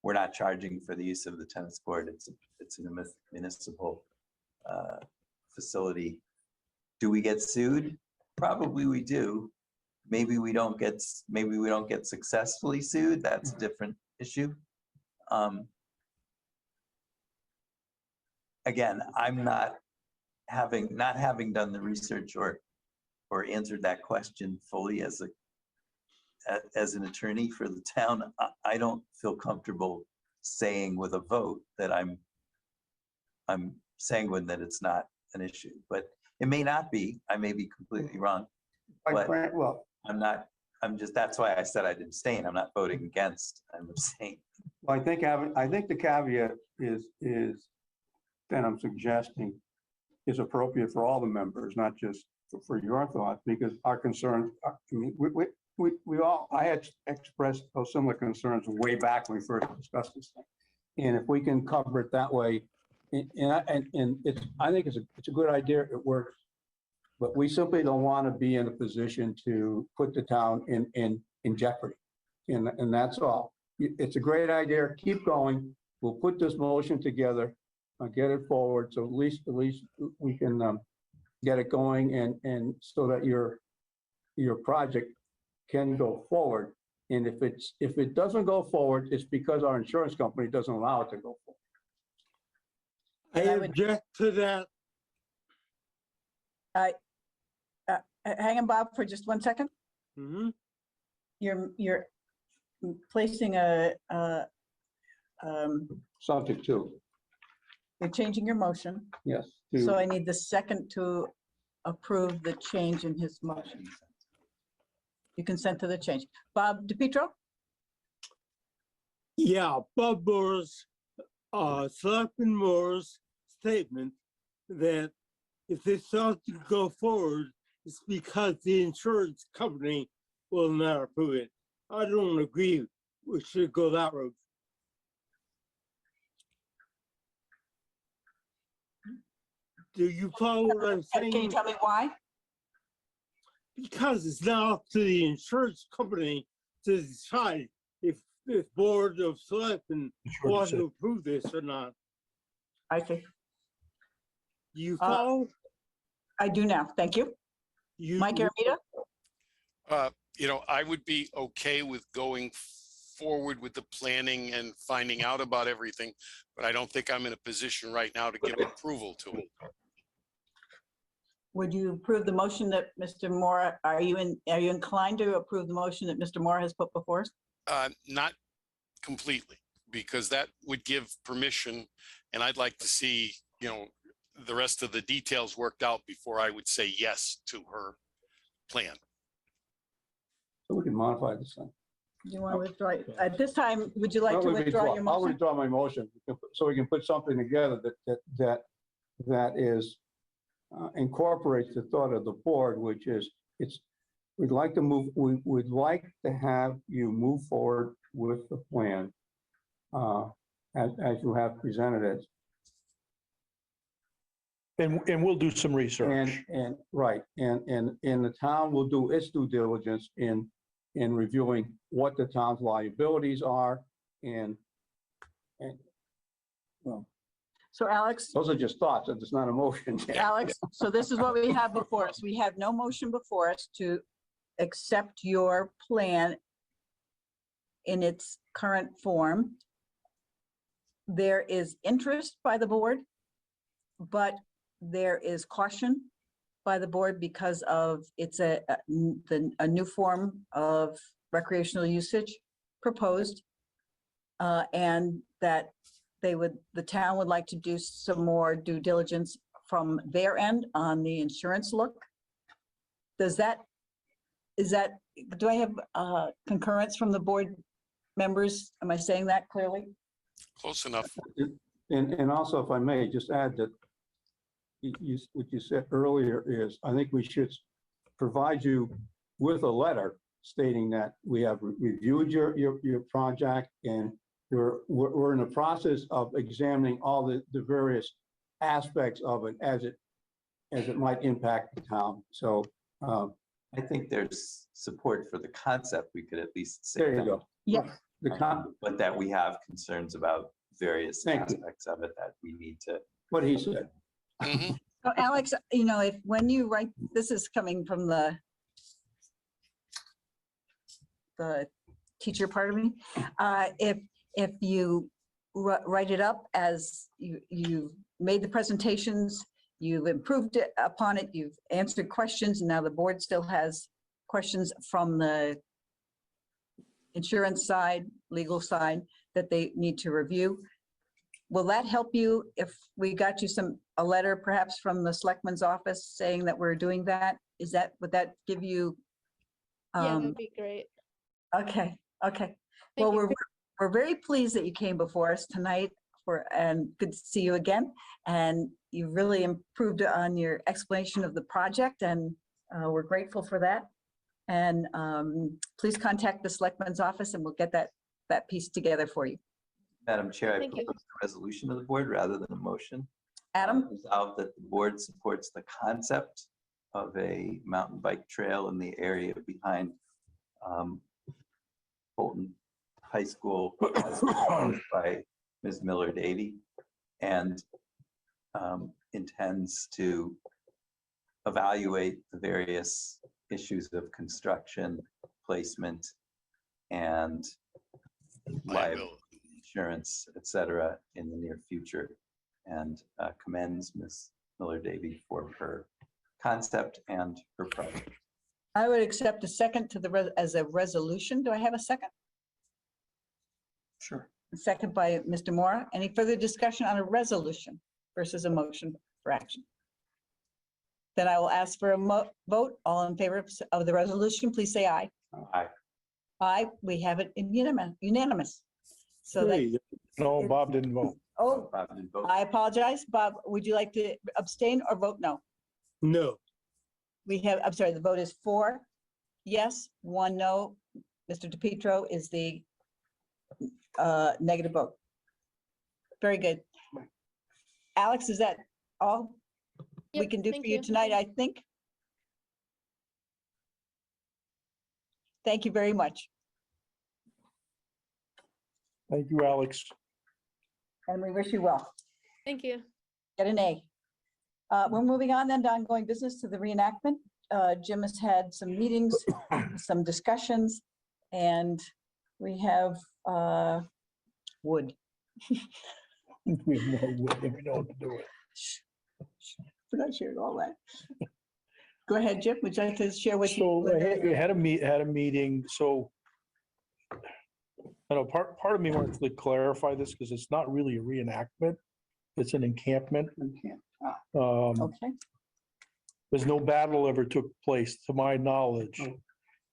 We're not charging for the use of the tennis court. It's a municipal facility. Do we get sued? Probably we do. Maybe we don't get successfully sued. That's a different issue. Again, I'm not having done the research or answered that question fully as an attorney for the town. I don't feel comfortable saying with a vote that I'm sanguine that it's not an issue, but it may not be. I may be completely wrong. But Well, that's why I said I'd abstain. I'm not voting against. I'm abstaining. I think the caveat is that I'm suggesting is appropriate for all the members, not just for your thoughts, because our concerns, I mean, we all, I had expressed those similar concerns way back when we first discussed this thing. And if we can cover it that way, and it's, I think it's a good idea, it works. But we simply don't want to be in a position to put the town in jeopardy. And that's all. It's a great idea. Keep going. We'll put this motion together, get it forward. So at least we can get it going and so that your project can go forward. And if it doesn't go forward, it's because our insurance company doesn't allow it to go forward. I And I would- object to that. Hang on, Bob, for just 1 second. Mhm. You're placing Subject to, you're changing your motion. yes. So I need the second to approve the change in his motion. You consent to the change. Bob DiPietro? Yeah, Bob Moore's, Selectman Moore's statement that if they start to go forward, it's because the insurance company will not approve it. I don't agree we should go that route. Do you follow what I'm Can you saying? tell me why? Because it's now up to the insurance company to decide if the board of selectmen want to approve this or not. I see. Do you follow? I do now. Thank you. You, Mike Aramita? I would be okay with going forward with the planning and finding out about everything, but I don't think I'm in a position right now to give approval to it. Would you approve the motion that Mr. Moore, are you inclined to approve the motion that Mr. Moore has put before us? Not completely, because that would give permission, and I'd like to see, the rest of the details worked out before I would say yes to her plan. So we can modify this thing. Do you want to withdraw? At this time, would you like to I'll withdraw your I'll motion? withdraw my motion, so we can put something together that is incorporates the thought of the board, which is, we'd like to have you move forward with the plan as you have presented it. And we'll do some research. And the town will do its due diligence in reviewing what the town's liabilities are and well, So Alex, those are just thoughts, it's not a motion. Alex, so this is what we have before us. We have no motion before us to accept your plan in its current form. There is interest by the board, but there is caution by the board because of it's a new form of recreational usage proposed. And that the town would like to do some more due diligence from their end on the insurance look. Do I have concurrence from the board members? Am I saying that clearly? Close enough. And also, if I may, just add that what you said earlier is, I think we should provide you with a letter stating that we have reviewed your project and we're in the process of examining all the various aspects of it as it might impact the town. So I think there's support for the concept. We could at least say there you that. go. Yes. But that we have concerns about various Thank you. aspects of it that we need to. What he said. Mhm. So Alex, when you write, this is coming from the teacher part of me. If you write it up as you made the presentations, you've improved it upon it, you've answered questions, and now the board still has questions from the insurance side, legal side that they need to review. Will that help you if we got you a letter perhaps from the selectman's office saying that we're doing that? Would that give you? Yeah, that'd be great. Okay. Thank Well, you. we're very pleased that you came before us tonight and good to see you again. And you really improved on your explanation of the project, and We're grateful for that. And please contact the Selectmen's office and we'll get that piece together for you. Madam Chair, I Thank you. propose a resolution of the board rather than a motion. Adam, Resolved that the board supports the concept of a mountain bike trail in the area behind Bolton High School as proposed by Ms. Miller Davy, and intends to evaluate the various issues of construction, placement, and liability, insurance, et cetera, in the near future, and commends Ms. Miller Davy for her concept and her project. I would accept a second to as a resolution. Do I have a second? Sure. A second by Mr. Moore. Any further discussion on a resolution versus a motion for action? Then I will ask for a vote. All in favor of the resolution, please say aye. Aye. Aye, we have it unanimous. So that, Great. No, Bob didn't vote. oh, Bob didn't vote. I apologize. Bob, would you like to abstain or vote no? No, We have, I'm sorry, the vote is 4 yes, 1 no. Mr. DePietro is the negative vote. Very good. Alex, is that all we Yep, can do thank for you you. tonight, I think? Thank you very much. Thank you, Alex. And we wish you well. Thank you. Get an A. We're moving on then to ongoing business to the reenactment. Jim has had some meetings, some discussions, and we have wood. We have more wood than we know what to do with. We're not sharing all that. Go ahead, Jim. Would you like to share with? So we had a meeting, so I know part of me wants to clarify this because it's not really a reenactment. It's an encampment. Okay, There's no battle ever took place, to my knowledge,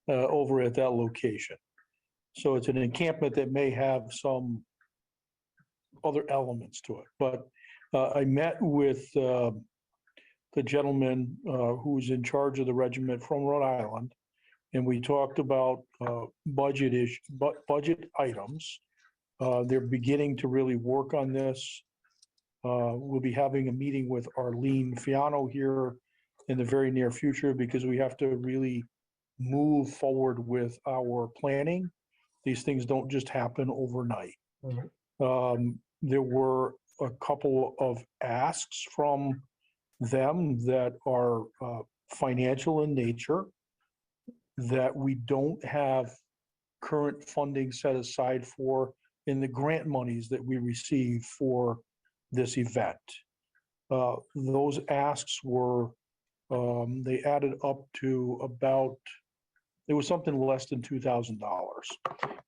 over at that location. So it's an encampment that may have some other elements to it. But I met with the gentleman who's in charge of the regiment from Rhode Island, and we talked about budget items. They're beginning to really work on this. We'll be having a meeting with Arlene Fiano here in the very near future because we have to really move forward with our planning. These things don't just happen overnight. There were a couple of asks from them that are financial in nature, that we don't have current funding set aside for in the grant monies that we receive for this event. Those asks were, they added up to about, it was something less than $2,000.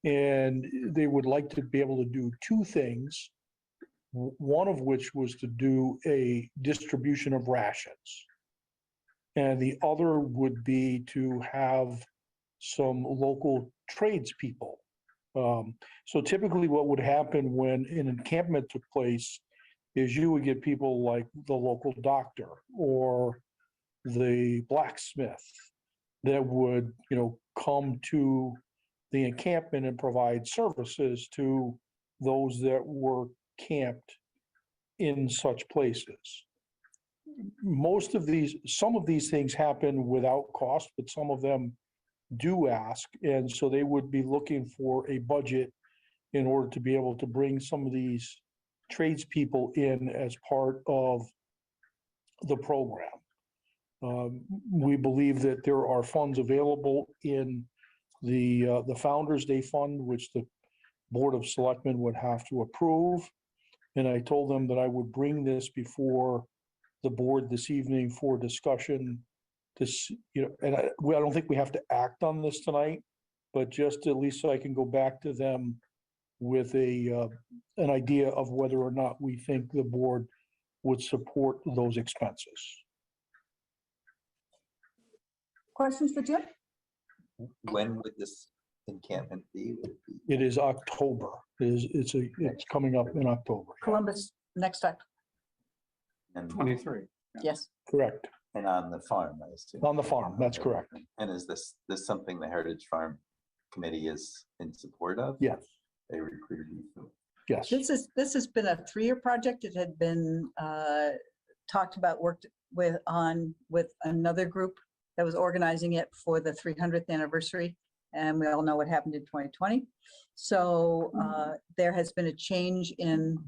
And they would like to be able to do two things, one of which was to do a distribution of rations. And the other would be to have some local tradespeople. So typically what would happen when an encampment took place is you would get people like the local doctor or the blacksmith that would, come to the encampment and provide services to those that were camped in such places. Some of these things happen without cost, but some of them do ask. And so they would be looking for a budget in order to be able to bring some of these tradespeople in as part of the program. We believe that there are funds available in the Founders Day Fund, which the Board of Selectmen would have to approve. And I told them that I would bring this before the board this evening for discussion. And I don't think we have to act on this tonight, but just at least so I can go back to them with an idea of whether or not we think the board would support those expenses. questions for Jim? When would this encampment be? Would it be It is October. It's coming up in October. Columbus, next time. and 23. Yes. Correct. And on the farm, I assume. On the farm, that's correct. And is this something the Heritage Farm Committee is in support of? Yes, They recruited you. yes. This has been a 3-year project. It had been talked about, worked with another group that was organizing it for the 300th anniversary. And we all know what happened in 2020. So there has been a change in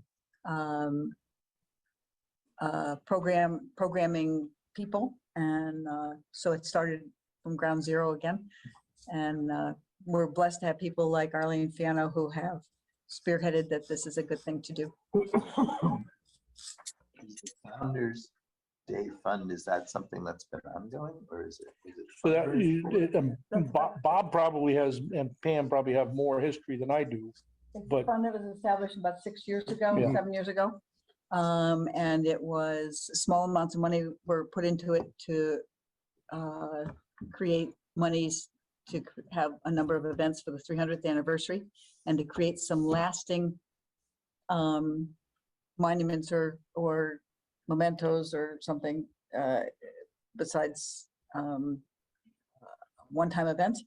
programming people. And so it started from ground zero again. And we're blessed to have people like Arlene Fiano who have spearheaded that this is a good thing to do. Founders Day Fund, is that something that's been ongoing or is it? So that, fundraised for- Bob probably has, and Pam probably have more history than I do. It's a But- fund that was established about 6 years ago, Yeah. 7 years ago. And it was small amounts of money were put into it to create monies to have a number of events for the 300th anniversary and to create some lasting monuments or mementos or something besides one-time events.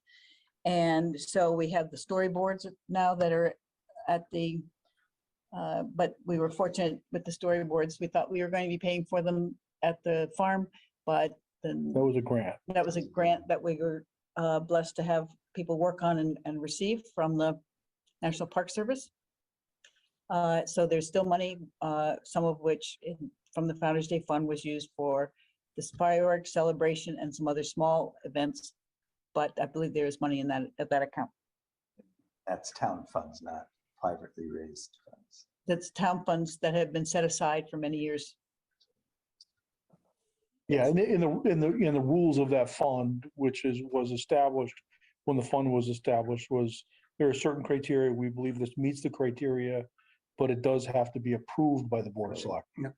And so we have the storyboards now that are at the, but we were fortunate with the storyboards. We thought we were going to be paying for them at the farm, but then That was a grant. that was a grant that we were blessed to have people work on and receive from the National Park Service. So there's still money, some of which from the Founder's Day Fund was used for this fireworks celebration and some other small events. But I believe there is money in that account. That's town funds, not privately raised funds. That's town funds that have been set aside for many years. Yeah, in the rules of that fund, which was established when the fund was established, was there are certain criteria. We believe this meets the criteria, but it does have to be approved by the Board of Selectmen.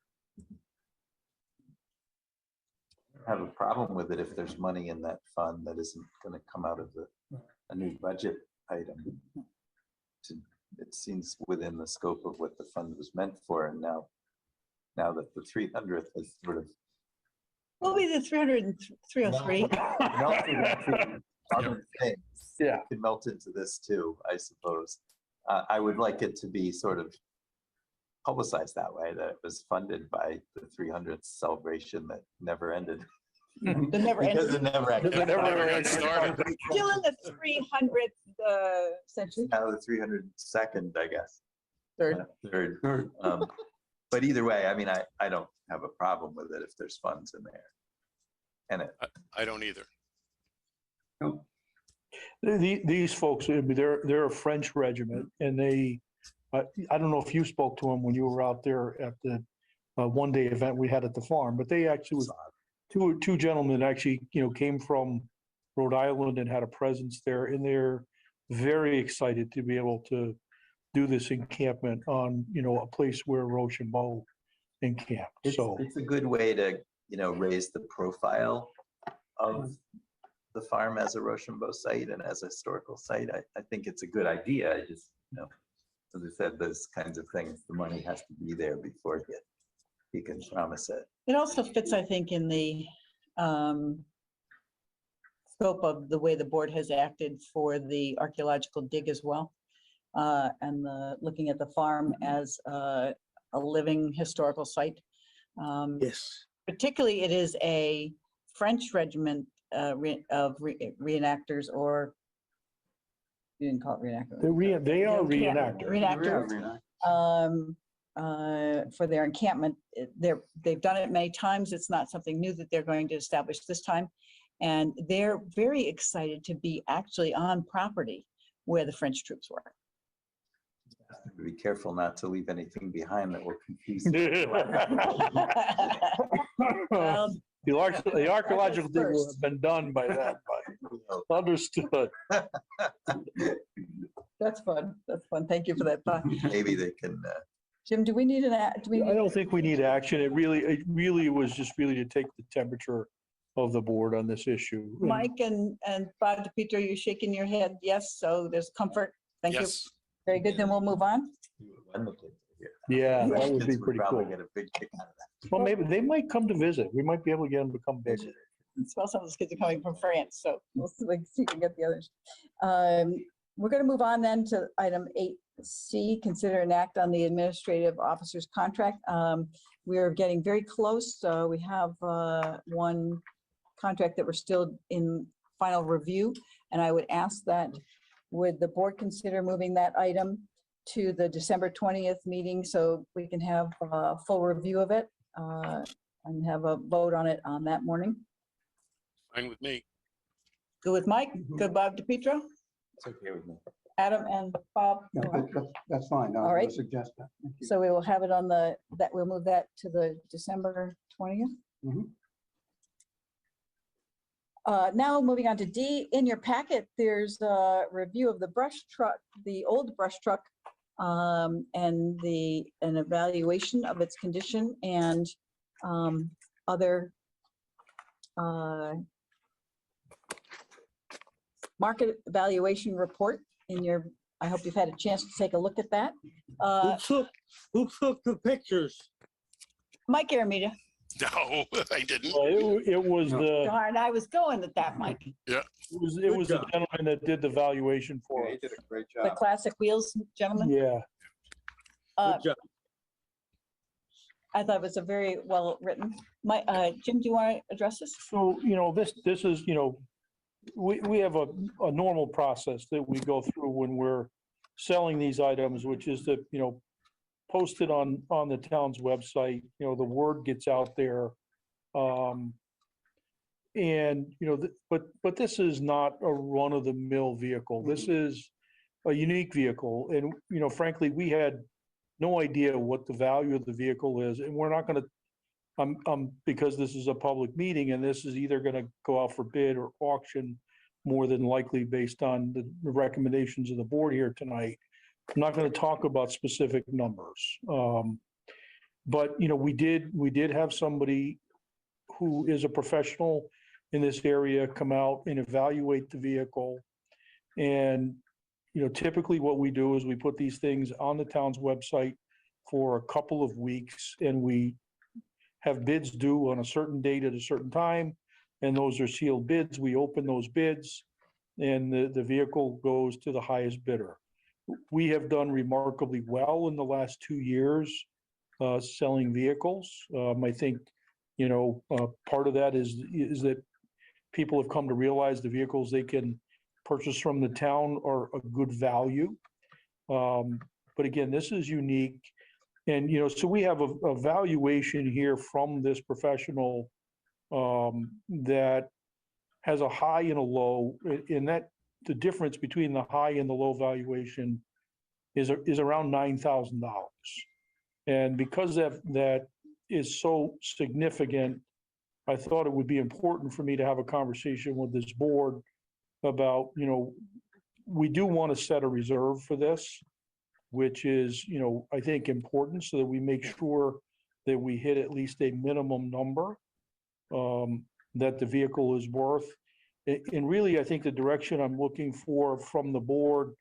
Have a problem with it if there's money in that fund that isn't going to come out of a new budget item. It seems within the scope of what the fund was meant for, and now that the 300th is sort of Will be the 300 and 303. melted into other things. Yeah. It could melt into this too, I suppose. I would like it to be sort of publicized that way, that it was funded by the 300th celebration that never ended. The never Because ended. it never actually. Never got started. Still in the 300th century. Now the 302nd, I guess. Third. Third. But either way, I mean, I don't have a problem with it if there's funds in there. And I don't either. These folks, I mean, they're a French regiment, and they, I don't know if you spoke to them when you were out there at the one-day event we had at the farm, but they actually was two gentlemen actually, came from Rhode Island and had a presence there, and they're very excited to be able to do this encampment on, a place where Rochambeau encamped. So it's a good way to, raise the profile of the farm as a Rochambeau site and as a historical site. I think it's a good idea. I just, as I said, those kinds of things, the money has to be there before you can promise it. It also fits, I think, in the scope of the way the board has acted for the archaeological dig as well. And looking at the farm as a living historical site. Yes. Particularly, it is a French regiment of reenactors, or you didn't call it reenactors. they are Reenactors. For their encampment. They've done it many times. It's not something new that they're going to establish this time. And they're very excited to be actually on property where the French troops were. Be careful not to leave anything behind that will confuse. Well, The archaeological dig will have been done by then, but understood. That's fun. That's fun. Thank you for that thought. Maybe they can, Jim, do we need do we I need? don't think we need action. It really was just really to take the temperature of the board on this issue. Mike and Bob DePietro, you're shaking your head. Yes, so there's comfort. Thank you. Yes. Very good. Then we'll move on. here. Yeah, that would Kids be pretty probably cool. Get a big kick out of that. Well, maybe they might come to visit. We might be able to get them to come visit. Well, some of those kids are coming from France, so we'll see if we can get the others. We're going to move on then to item 8C, consider an act on the administrative officer's contract. We're getting very close. We have one contract that we're still in final review, and I would ask that, would the board consider moving that item to the December 20th meeting so we can have a full review of it and have a vote on it on that morning? Fine with me. Good with Mike? Good, Bob DiPietro? It's okay with me. Adam and Bob? No, that's fine. I All was right. gonna suggest that. Thank you. So we will have it on we'll move that to the December 20th. Mhm. Now moving on to D, in your packet, there's a review of the brush truck, the old brush truck, and an evaluation of its condition and other market evaluation report in your, I hope you've had a chance to take a look at that. Who took the pictures? Mike Aramita, No, I didn't. Well, it was the, darn, I was going at that, Mike. it was the job. gentleman that did the valuation for Yeah, us. you did a great The job. classic wheels, gentlemen. Yeah, Uh, Good job. I thought it was a very well written. Jim, do you want to address this? so, this is, we have a normal process that we go through when we're selling these items, which is to, post it on the town's website, the word gets out there. And, but this is not a run-of-the-mill vehicle. This is a unique vehicle. And, frankly, we had no idea what the value of the vehicle is, and we're not gonna, because this is a public meeting and this is either gonna go out for bid or auction, more than likely based on the recommendations of the board here tonight. I'm not gonna talk about specific numbers. But, we did have somebody who is a professional in this area come out and evaluate the vehicle. And, typically what we do is we put these things on the town's website for a couple of weeks, and we have bids due on a certain date at a certain time, and those are sealed bids. We open those bids, and the vehicle goes to the highest bidder. We have done remarkably well in the last 2 years selling vehicles. I think, part of that is that people have come to realize the vehicles they can purchase from the town are a good value. But again, this is unique. And, so we have a valuation here from this professional that has a high and a low, and that the difference between the high and the low valuation is around $9,000. And because that is so significant, I thought it would be important for me to have a conversation with this board about, we do want to set a reserve for this, which is, I think important so that we make sure that we hit at least a minimum number that the vehicle is worth. And really, I think the direction I'm looking for from the board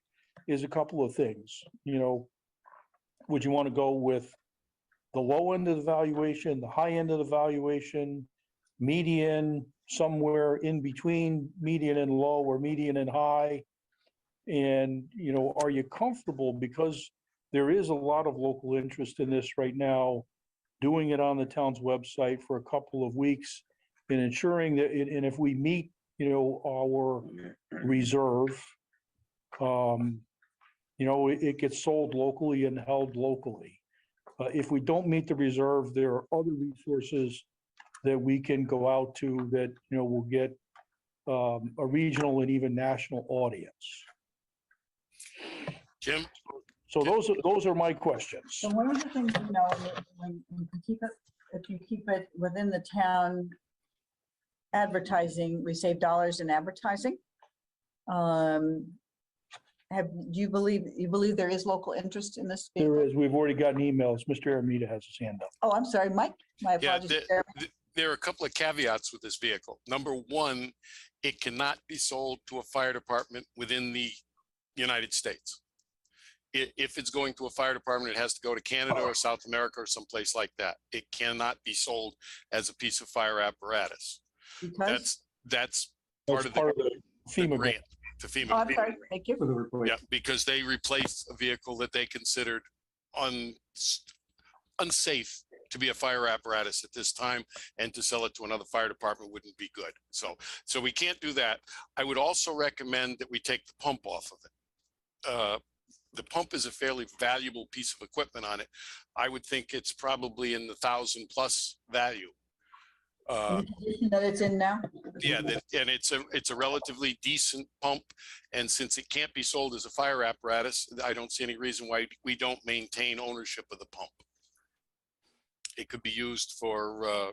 is a couple of things. Would you want to go with the low end of the valuation, the high end of the valuation, median, somewhere in between median and low, or median and high? And, are you comfortable, because there is a lot of local interest in this right now, doing it on the town's website for a couple of weeks and ensuring that, and if we meet, our reserve, it gets sold locally and held locally. If we don't meet the reserve, there are other resources that we can go out to that, will get a regional and even national audience. Jim? So those are my questions. So one of the things, when you keep it, if you keep it within the town advertising, we save dollars in advertising. Do you believe there is local interest in this? There is, we've already gotten emails. Mr. Aramita has his hand up. Oh, I'm sorry, Mike, my Yeah, apologies. there are a couple of caveats with this vehicle. Number one, it cannot be sold to a fire department within the United States. If it's going to a fire department, it has to go to Canada or South America or someplace like that. It cannot be sold as a piece of fire apparatus. Because, That's That's part of the FEMA grant. grant to oh, FEMA. I'm sorry, thank you. For the replacement. Yeah, because they replaced a vehicle that they considered unsafe to be a fire apparatus at this time, and to sell it to another fire department wouldn't be good. So we can't do that. I would also recommend that we take the pump off of it. The pump is a fairly valuable piece of equipment on it. I would think it's probably in the 1,000+ value. In the condition that it's in now? Yeah, and it's a relatively decent pump, and since it can't be sold as a fire apparatus, I don't see any reason why we don't maintain ownership of the pump. It could be used for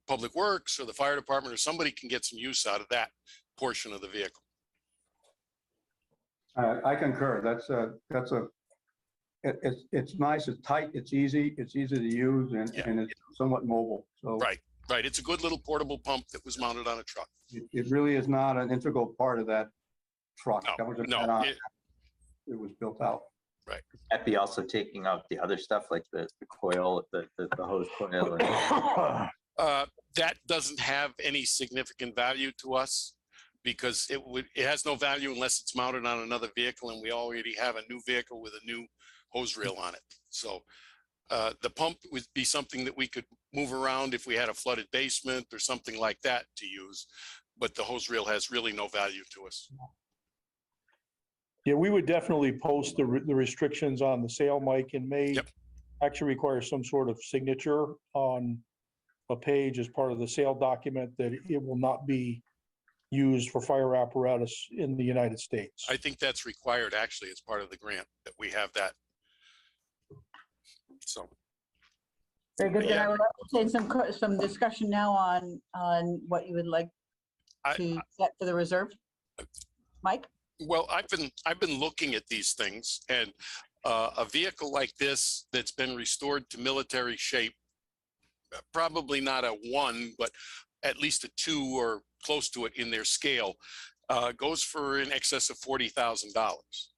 public works or the fire department, or somebody can get some use out of that portion of the vehicle. I concur. It's nice, it's tight, it's easy to use, and it's somewhat mobile. So Right. It's a good little portable pump that was mounted on a truck. it really is not an integral part of that truck. No, That was an no, add-on. It was built out. That'd be also taking out the other stuff like the coil, the hose coil. And That doesn't have any significant value to us, because it has no value unless it's mounted on another vehicle, and we already have a new vehicle with a new hose reel on it. So the pump would be something that we could move around if we had a flooded basement or something like that to use, but the hose reel has really no value to us. Yeah, we would definitely post the restrictions on the sale, Mike, and may Yep. actually require some sort of signature on a page as part of the sale document that it will not be used for fire apparatus in the United States. I think that's required actually as part of the grant, that we have that. So, Very good. Then Yeah. I would like to take some discussion now on what you would like I- to set for the reserve. Mike? well, I've been looking at these things, and a vehicle like this that's been restored to military shape, probably not a 1, but at least a 2 or close to it in their scale, goes for in excess of $40,000.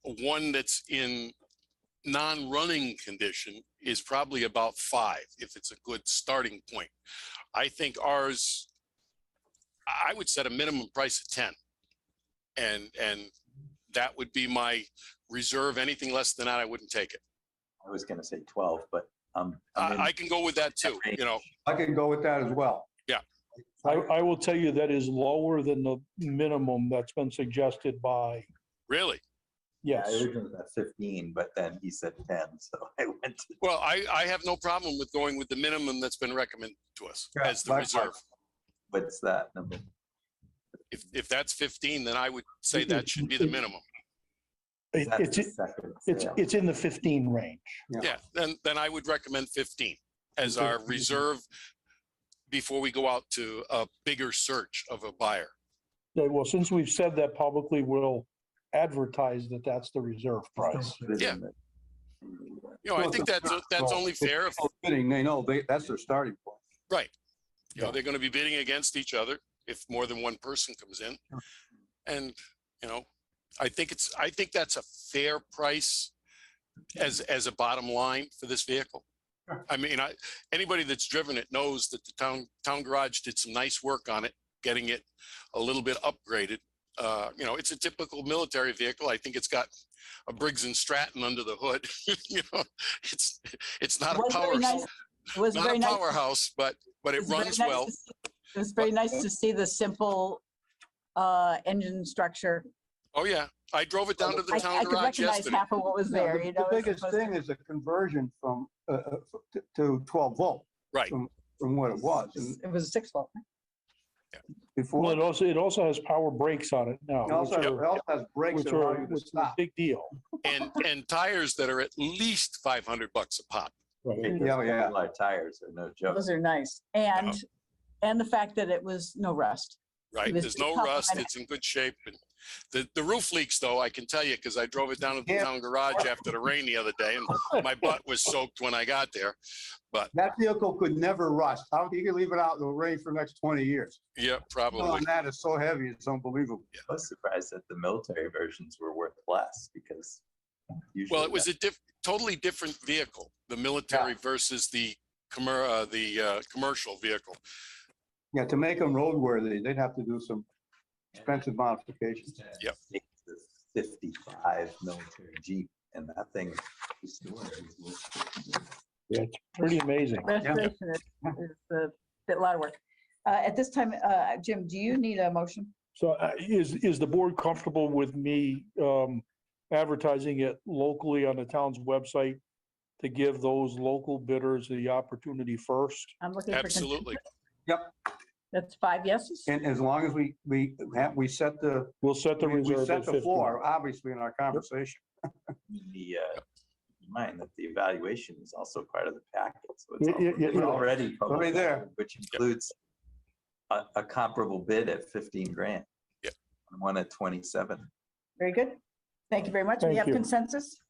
One that's in non-running condition is probably about 5 if it's a good starting point. I think ours, I would set a minimum price of 10. And that would be my reserve. Anything less than that, I wouldn't take it. I was going to say 12, but I can go with that too, I can go with that as well. I will tell you that is lower than the minimum that's been suggested by, really. yeah, yes. I originally got 15, but then he said 10, so I went to. Well, I have no problem with going with the minimum that's been recommended to us Yeah, as the likewise. reserve. What's that number? If that's 15, then I would say that should be the minimum. That's the second sale. It's in the 15 range. Yeah, then I would recommend 15 as our reserve before we go out to a bigger search of a buyer. Yeah, well, since we've said that publicly, we'll advertise that that's the reserve price. Yeah. I think that's only fair. Bidding, they know that's their starting point. Right. They're going to be bidding against each other if more than one person comes in. And, I think that's a fair price as a bottom line for this vehicle. I mean, anybody that's driven it knows that the town garage did some nice work on it, getting it a little bit upgraded. It's a typical military vehicle. I think it's got a Briggs and Stratton under the hood. It's not It was a very nice. It was not very a nice. powerhouse, but it was very runs nice well. to see- It was very nice to see the simple engine structure. Oh, yeah. I drove it down to the I town could garage recognize yesterday. half of what was there, The it's biggest supposed thing to- is a conversion from, to 12 volt. Right. From what it was. And It was a 6 volt. before, Well, it it also has power brakes on it now. also has brakes Which that allow are you to which are a stop. big deal. And tires that are at least $500 a pop. Yeah. A lot of tires are no joke. Those are nice. And the fact that it was no rust. Right. was There's no tough rust. on it. It's in good shape. And the roof leaks, though, I can tell you, because I drove it down to the Yeah. town garage after the rain the other day, and my butt was soaked when I got there. That vehicle could never rust. How you can leave it out in the rain for the next 20 years? Yeah, probably. And that is so heavy, it's unbelievable. I was surprised that the military versions were worth less because Usually Well, it was a totally different vehicle, the military versus the commercial vehicle. Yeah, to make them roadworthy, they'd have to do some expensive modifications. Yep. It's the 55 military Jeep, and that thing is still. Yeah, it's pretty amazing. Restoration is a lot of work. At this time, Jim, do you need a motion? So is the board comfortable with me advertising it locally on the town's website to give those local bidders the opportunity first? I'm looking for. Absolutely. Yep. That's 5 yeses? And as long as we set the, We'll set the we reserve set at the 50. floor, obviously, in our conversation. The, mind that the evaluation is also part of the packet, so Yeah, it's already Already public, there. which includes a comparable bid at 15 grand. Yep. And one at 27. Very good. Thank you very much. We Thank have you. consensus.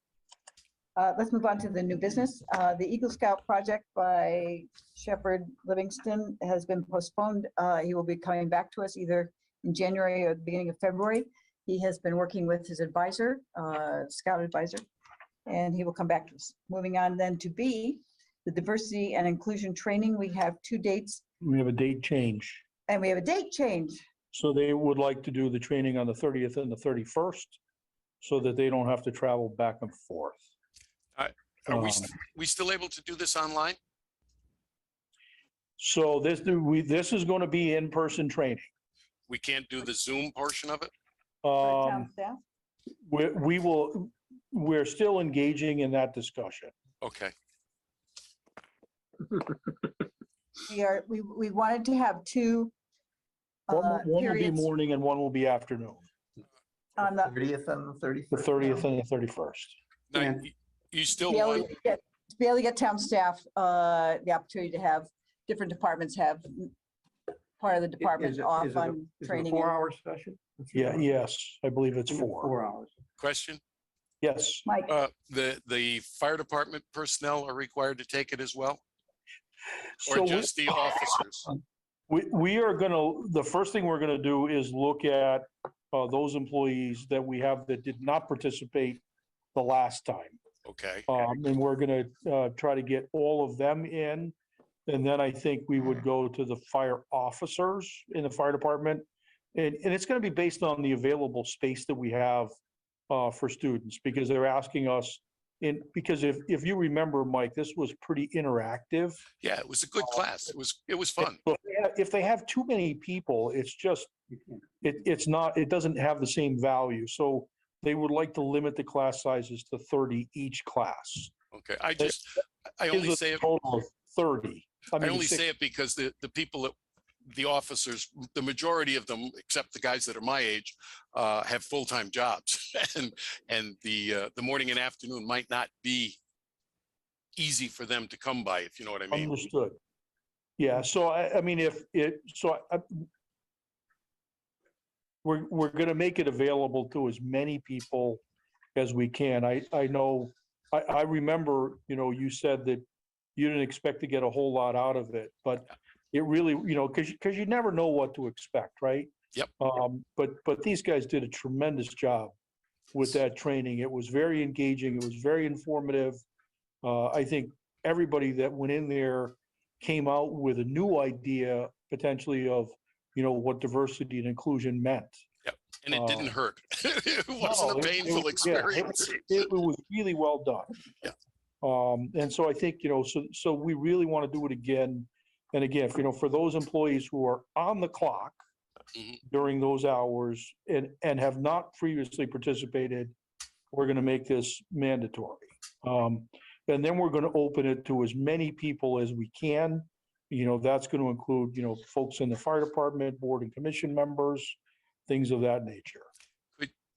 Let's move on to the new business. The Eagle Scout project by Shepherd Livingston has been postponed. He will be coming back to us either in January or the beginning of February. He has been working with his advisor, Scout advisor, and he will come back to us. Moving on then to B, the diversity and inclusion training. We have 2 dates We have a date change. and we have a date change. So they would like to do the training on the 30th and the 31st so that they don't have to travel back and forth. Are we, Um, we still able to do this online? So this is going to be in-person training. We can't do the Zoom portion of it? For town staff. We're still engaging in that discussion. Okay. We wanted to have 2 One will be periods morning and one will be afternoon, on the 30th and the 31st. the 30th and the 31st. Now, And- you still be able want, to be able to get town staff the opportunity to have different departments have part of the department Is it- off is it a- on is it a training. 4-hour session? Yeah, yes, I believe it's 4. 4 hours. question? Yes. Mike, The fire department personnel are required to take it as well? So Or we- just the officers? We are gonna, the first thing we're gonna do is look at those employees that we have that did not participate the last time. Okay, And we're gonna try to get all of them in. And then I think we would go to the fire officers in the fire department. And it's gonna be based on the available space that we have for students, because they're asking us because if you remember, Mike, this was pretty interactive. yeah, it was a good class. It was fun. So if they have too many people, it's just, it's not, it doesn't have the same value. So they would like to limit the class sizes to 30 each class. Okay, I Gives only us say a it, total of 30. I mean, only six- say it because the people that, the officers, the majority of them, except the guys that are my age, have full-time jobs. And the morning and afternoon might not be easy for them to come by, if you know what I mean. Understood. Yeah, so I mean, we're gonna make it available to as many people as we can. I know, I remember, you said that you didn't expect to get a whole lot out of it, but it really, because you never know what to expect, right? Yep. But these guys did a tremendous job with that training. It was very engaging. It was very informative. I think everybody that went in there came out with a new idea potentially of, what diversity and inclusion meant. And it didn't hurt. It wasn't No, a painful yeah, experience. It was really well done. Yeah. And so I think, so we really want to do it again. And again, for those employees who are on the clock Mhm. during those hours and have not previously participated, we're going to make this mandatory. And then we're going to open it to as many people as we can. That's going to include, folks in the fire department, board and commission members, things of that nature.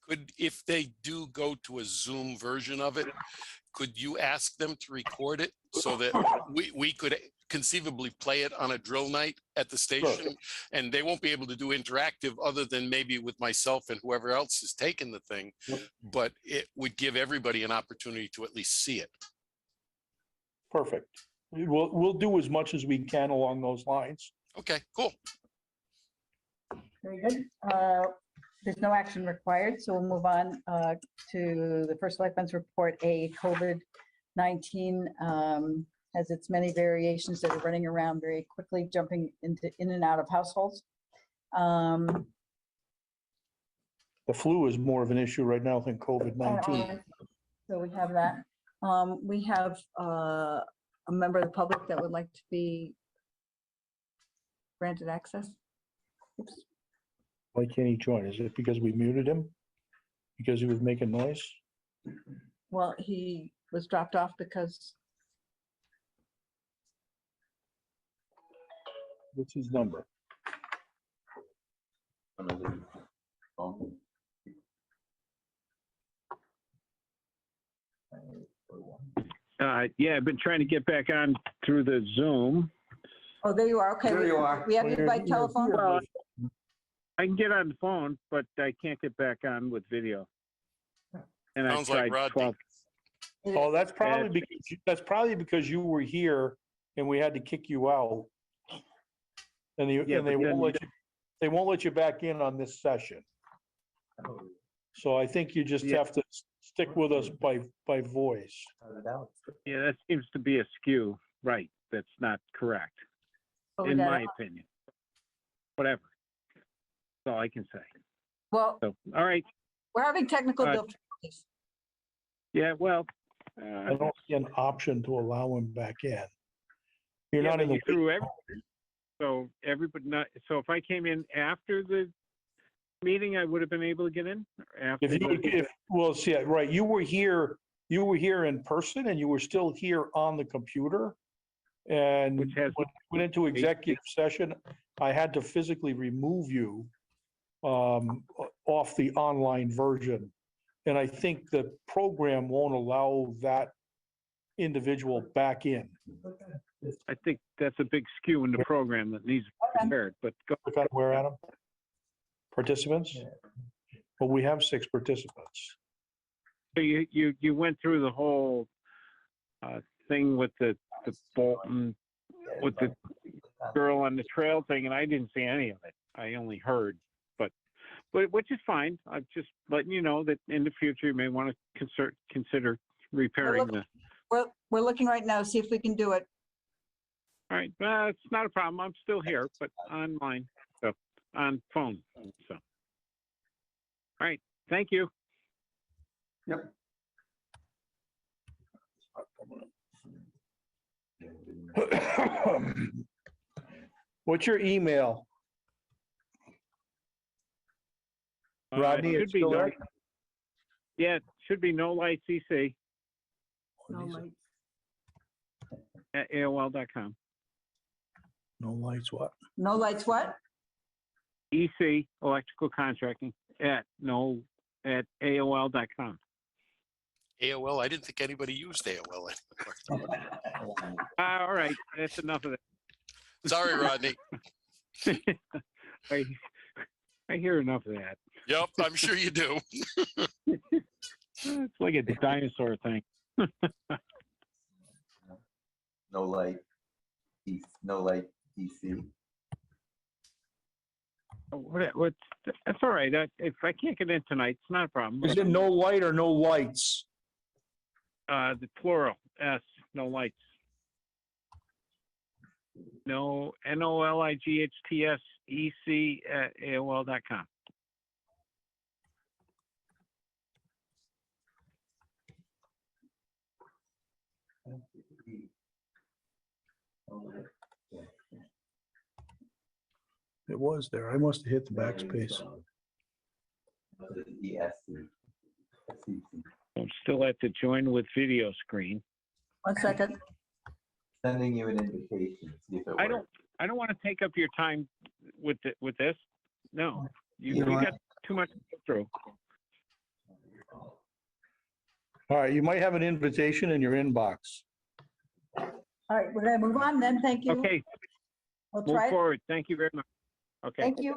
Could, if they do go to a Zoom version of it, could you ask them to record it so that we could conceivably play it on a drill night at the station? And they won't be able to do interactive other than maybe with myself and whoever else has taken the thing. Yep. But it would give everybody an opportunity to at least see it. Perfect. We'll do as much as we can along those lines. Okay, cool. very good. there's no action required, so we'll move on to the first Selectmen's report. COVID-19 has its many variations that are running around very quickly, jumping in and out of households. The flu is more of an issue right now than COVID-19. So we have that. We have a member of the public that would like to be granted access. Oops. Why can't he join? Is it because we muted him? Because he was making noise? Well, he was dropped off because What's his number? Yeah, I've been trying to get back on through the Zoom. oh, there you are. Okay. There you are. We have you by telephone. Well, I can get on the phone, but I can't get back on with video. And I Sounds like tried Rodney. 12. Oh, that's probably because you were here and we had to kick you out. And Yeah, they but then they won't let you back in on this session. So I think you just Yeah. have to stick with us by voice. Yeah, that seems to be a skew. Right. That's not correct, Oh, we in got my it. opinion. Whatever. That's all I can say. Well, So, all right. we're having technical Uh, difficulties. Yeah, well. I don't see an option to allow him back in. You're Yeah, not but in the. you threw So everybody not, so if I came in after the meeting, I would have been able to get in? Or after If you, the- well, see, right, you were here in person and you were still here on the computer. And Which has- when we went into executive session, I had to physically remove you off the online version. And I think the program won't allow that individual back in. I think that's a big skew in the program that needs to be Okay. repaired, but go. Look on where, Adam? Participants? Well, we have 6 participants. So you went through the whole thing with the Bolton, with the girl on the trail thing, and I didn't see any of it. I only heard, but which is fine. I'm just letting you know that in the future, you may want to consider repairing the. We're looking right now, to see if we can do it. All right, it's not a problem. I'm still here, but online, so on phone, so. All right, thank you. What's your email? It Rodney, should it's be still no- there? Yeah, it should be no light CC at AOL.com. No lights, what? No lights, what? EC, electrical contracting, at AOL.com. AOL, I didn't think anybody used AOL anymore. All right, that's enough of Sorry, Rodney. that. I hear enough of that. Yep, I'm sure you do. It's like a dinosaur thing. No light, DC. That's all right. If I can't get in tonight, it's not a problem. Is it no light or no lights? The plural, S, no lights. No, NOLIGHTSEC at AOL.com. It was there. I must have hit the backspace. I'm still at the join with video screen. 1 second. Sending you an invitation, see if it works. I don't want to take up your time with this. No, you You know what? got too much to go through. All right, you might have an invitation in your inbox. All right, we're gonna move on then. Thank you. Okay, We'll move try it. forward. Thank you very much. Okay. Thank you.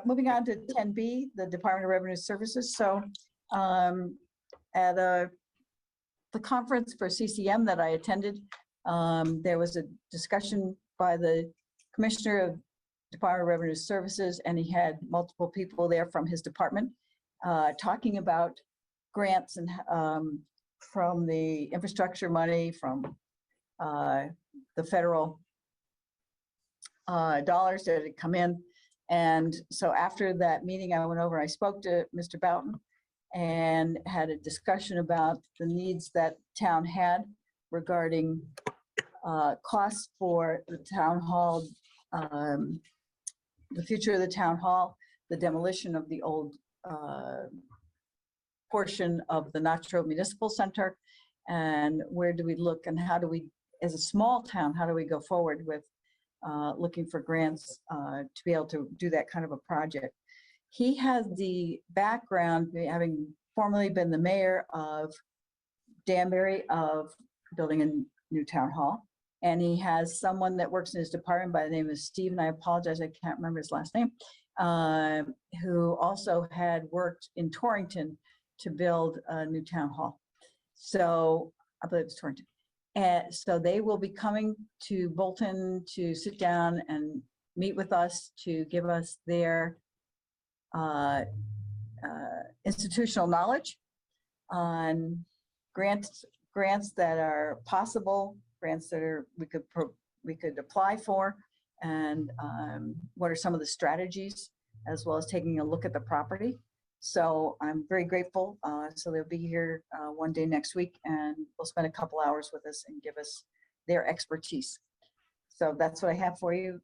Moving on to 10B, the Department of Revenue Services. So at the conference for CCM that I attended, there was a discussion by the Commissioner of Department of Revenue Services, and he had multiple people there from his department talking about grants and from the infrastructure money, from the federal dollars that had come in. And so after that meeting, I went over, and I spoke to Mr. Boughton and had a discussion about the needs that town had regarding costs for the town hall, the future of the town hall, the demolition of the old portion of the Nacho Municipal Center, and where do we look, and how do we, as a small town, how do we go forward with looking for grants to be able to do that kind of a project. He has the background, having formerly been the mayor of Danbury, of building a new town hall. And he has someone that works in his department by the name of Steve, and I apologize, I can't remember his last name, who also had worked in Torrington to build a new town hall. So I believe it's Torrington. And so they will be coming to Bolton to sit down and meet with us to give us their institutional knowledge on grants that are possible, grants that are we could apply for, and what are some of the strategies, as well as taking a look at the property. So I'm very grateful. So they'll be here one day next week, and we'll spend a couple hours with us and give us their expertise. So that's what I have for you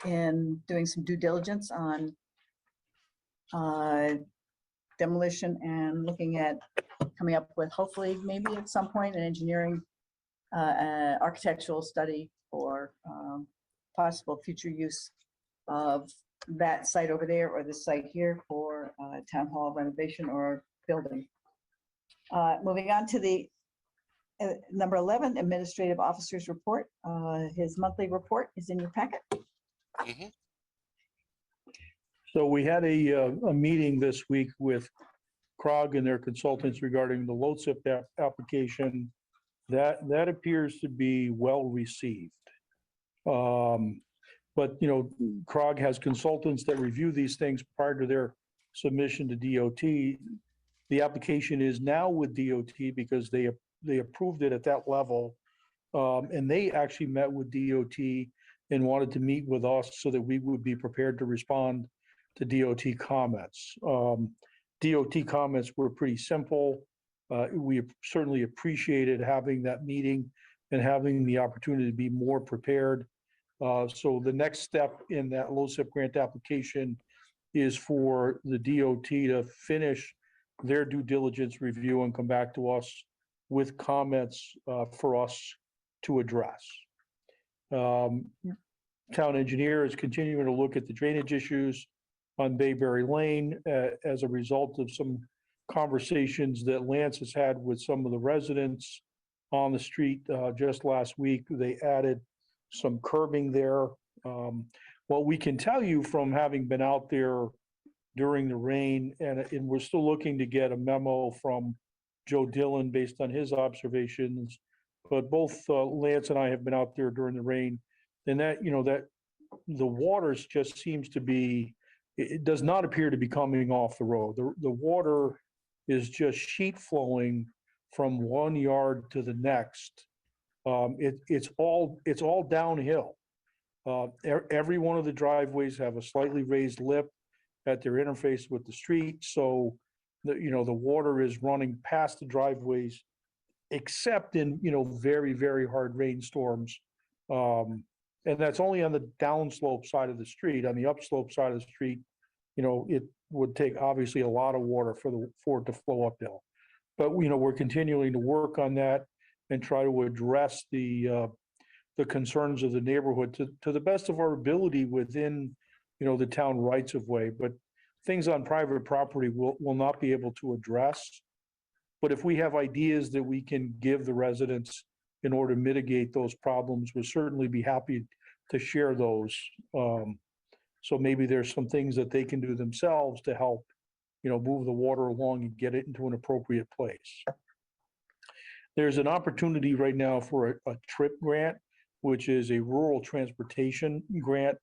in doing some due diligence on demolition and looking at coming up with, hopefully, maybe at some point, an engineering architectural study for possible future use of that site over there or this site here for town hall renovation or building. Moving on to the number 11, administrative officers report. His monthly report is in your packet. Mhm. So we had a meeting this week with CROG and their consultants regarding the LoSiP application. That appears to be well received. But, you know, CROG has consultants that review these things prior to their submission to DOT. The application is now with DOT because they approved it at that level. And they actually met with DOT and wanted to meet with us so that we would be prepared to respond to DOT comments. DOT comments were pretty simple. We certainly appreciated having that meeting and having the opportunity to be more prepared. So the next step in that LoSiP grant application is for the DOT to finish their due diligence review and come back to us with comments for us to address. Town engineer is continuing to look at the drainage issues on Bayberry Lane as a result of some conversations that Lance has had with some of the residents on the street just last week. They added some curbing there. What we can tell you from having been out there during the rain, and we're still looking to get a memo from Joe Dillon based on his observations, but both Lance and I have been out there during the rain, and that, you know, that the waters just seems to be, it does not appear to be coming off the road. The water is just sheet flowing from one yard to the next. It's all downhill. Every one of the driveways have a slightly raised lip at their interface with the street, so the water is running past the driveways, except in very, very hard rainstorms. And that's only on the downslope side of the street. On the upslope side of the street, it would take obviously a lot of water for it to flow uphill. But we're continuing to work on that and try to address the concerns of the neighborhood to the best of our ability within the town rights of way. But things on private property will not be able to address. But if we have ideas that we can give the residents in order to mitigate those problems, we'll certainly be happy to share those. So maybe there's some things that they can do themselves to help, move the water along and get it into an appropriate place. There's an opportunity right now for a trip grant which is a rural transportation grant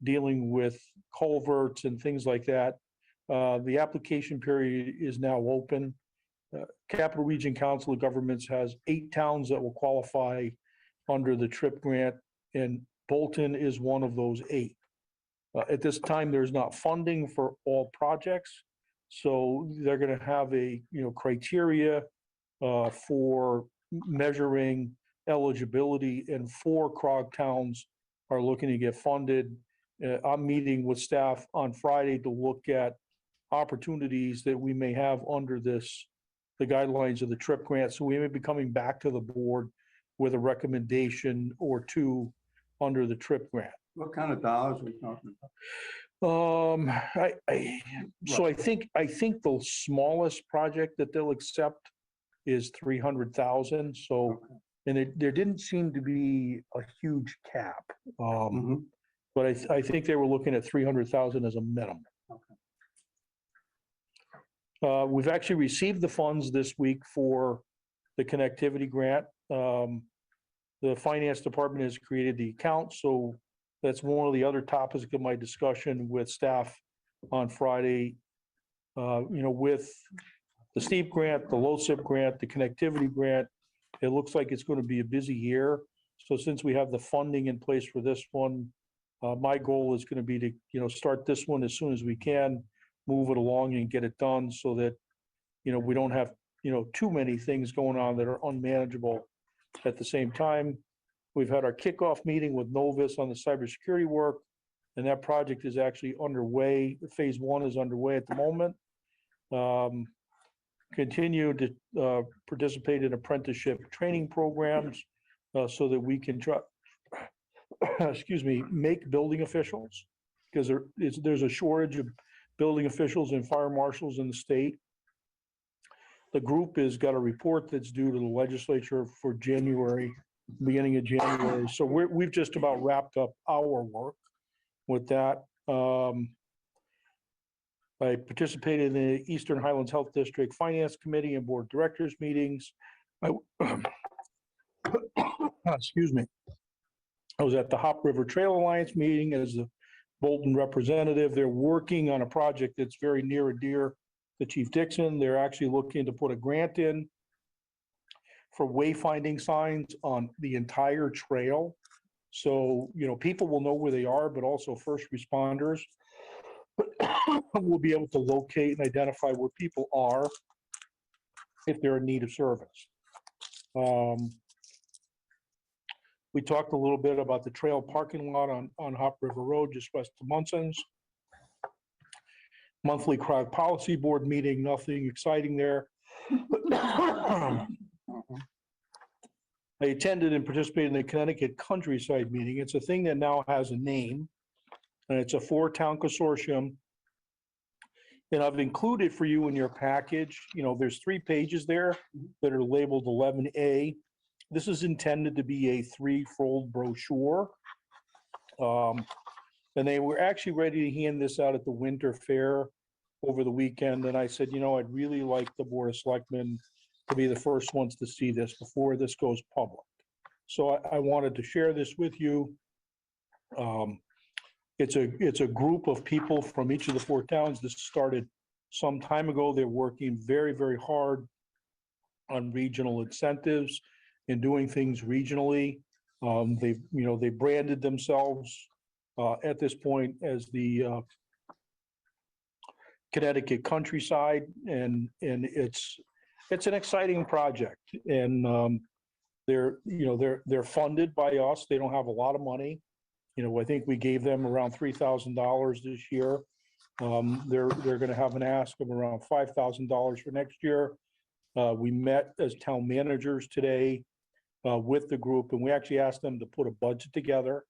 dealing with culverts and things like that. The application period is now open. Capital Region Council of Governments has 8 towns that will qualify under the TRIP grant, and Bolton is one of those 8. At this time, there's not funding for all projects, so they're going to have a, criteria for measuring eligibility, and 4 CROG towns are looking to get funded. I'm meeting with staff on Friday to look at opportunities that we may have under the guidelines of the TRIP grant. So we may be coming back to the board with a recommendation or 2 under the TRIP grant. What kind of dollars are we talking I think the smallest project that they'll accept is 300,000. So, and there didn't seem to be a huge cap. But I think they were looking at 300,000 as a minimum. We've actually received the funds this week for the connectivity grant. The finance department has created the account, so that's one of the other topics of my discussion with staff on Friday. With the STEEP grant, the LoSiP grant, the connectivity grant, it looks like it's going to be a busy year. So since we have the funding in place for this one, my goal is going to be to, start this one as soon as we can, move it along and get it done so that, we don't have, too many things going on that are unmanageable at the same time. We've had our kickoff meeting with Novus on the cybersecurity work, and that project is actually underway. Phase 1 is underway at the moment. Continue to participate in apprenticeship training programs so that we can try, make building officials, because there's a shortage of building officials and fire marshals in the state. The group has got a report that's due to the legislature for January, beginning of January. So we've just about wrapped up our work with that. I participated in the Eastern Highlands Health District Finance Committee and Board of Directors meetings. Excuse me. I was at the Hop River Trail Alliance meeting as the Bolton representative. They're working on a project that's very near and dear to Chief Dixon. They're actually looking to put a grant in for wayfinding signs on the entire trail. So, people will know where they are, but also first responders will be able to locate and identify where people are if they're in need of service. We talked a little bit about the trail parking lot on Hop River Road, just west of Munson's. Monthly CROG Policy Board meeting, nothing exciting there. I attended and participated in the Connecticut Countryside meeting. It's a thing that now has a name, and it's a 4-town consortium. And I've included for you in your package, there's 3 pages there that are labeled 11A. This is intended to be a 3-fold brochure. And they were actually ready to hand this out at the winter fair over the weekend. And I said, I'd really like the Board of Selectmen to be the first ones to see this before this goes public. So I wanted to share this with you. It's a group of people from each of the 4 towns. This started some time ago. They're working very, very hard on regional incentives and doing things regionally. They branded themselves at this point as the Connecticut Countryside, and it's an exciting project. And they're funded by us. They don't have a lot of money. I think we gave them around $3,000 this year. They're going to have an ask of around $5,000 for next year. We met as town managers today with the group, and we actually asked them to put a budget together.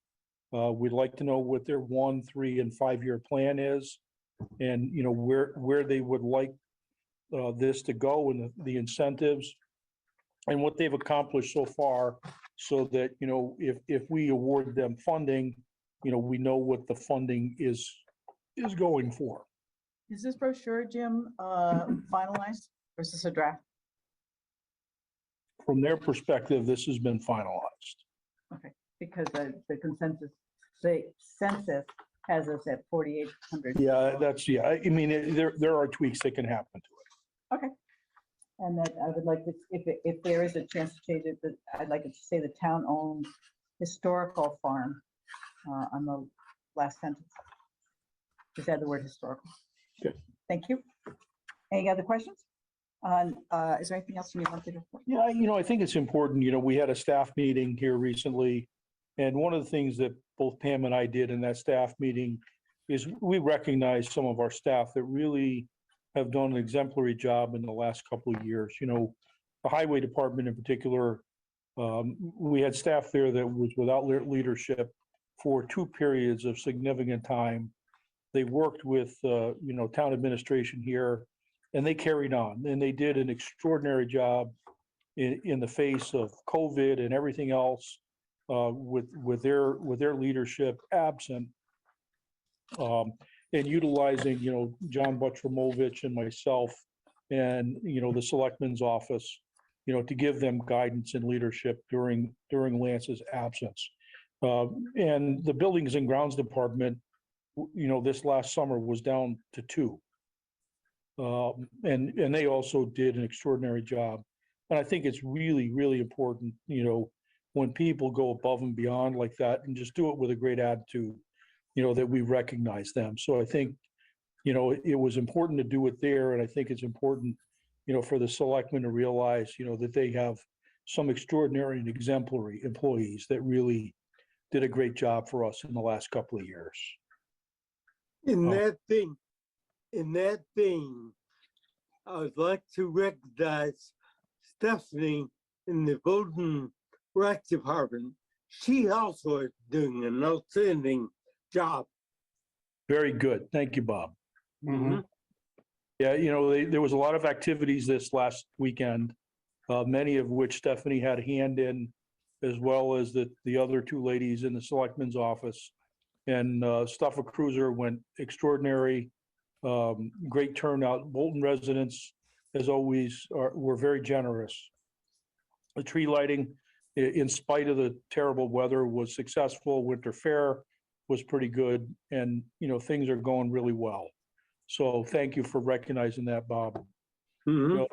We'd like to know what their 1, 3, and 5-year plan is, and where they would like this to go, and the incentives, and what they've accomplished so far, so that if we award them funding, we know what the funding is going for. Is this brochure, Jim, finalized or is this a draft? From their perspective, this has been finalized. Okay. because the consensus, the census has us at 4,800. Yeah, I mean, there are tweaks that can happen to it. And that I would like to, if there is a chance to change it, that I'd like it to say the town-owned historical farm on the last sentence. Just add the word historical. Good. Thank you. Any other questions? Is there anything else you wanted to? Yeah, I think it's important, we had a staff meeting here recently. And one of the things that both Pam and I did in that staff meeting is we recognized some of our staff that really have done an exemplary job in the last couple of years. The highway department in particular, we had staff there that was without leadership for 2 periods of significant time. They worked with, town administration here, and they carried on, and they did an extraordinary job in the face of COVID and everything else, with their leadership absent, and utilizing, John Butcher-Movich and myself and, the selectmen's office, to give them guidance and leadership during Lance's absence. And the Buildings and Grounds Department, this last summer was down to 2. And they also did an extraordinary job. And I think it's really, really important, when people go above and beyond like that and just do it with a great attitude, that we recognize them. So I think, it was important to do it there. And I think it's important, for the selectmen to realize, that they have some extraordinary and exemplary employees that really did a great job for us in the last couple of years. In that thing, I would like to recognize Stephanie in the Bolton Rec Department. She also is doing an outstanding job. Very good. Thank you, Bob. Mm-hmm. Yeah, there was a lot of activities this last weekend, many of which Stephanie had a hand in, as well as the other 2 ladies in the selectman's office. And Stuffa Cruiser went extraordinary, great turnout. Bolton residents, as always, were very generous. The tree lighting, in spite of the terrible weather, was successful. Winter Fair was pretty good, and things are going really well. So thank you for recognizing that, Bob. Mm-hmm.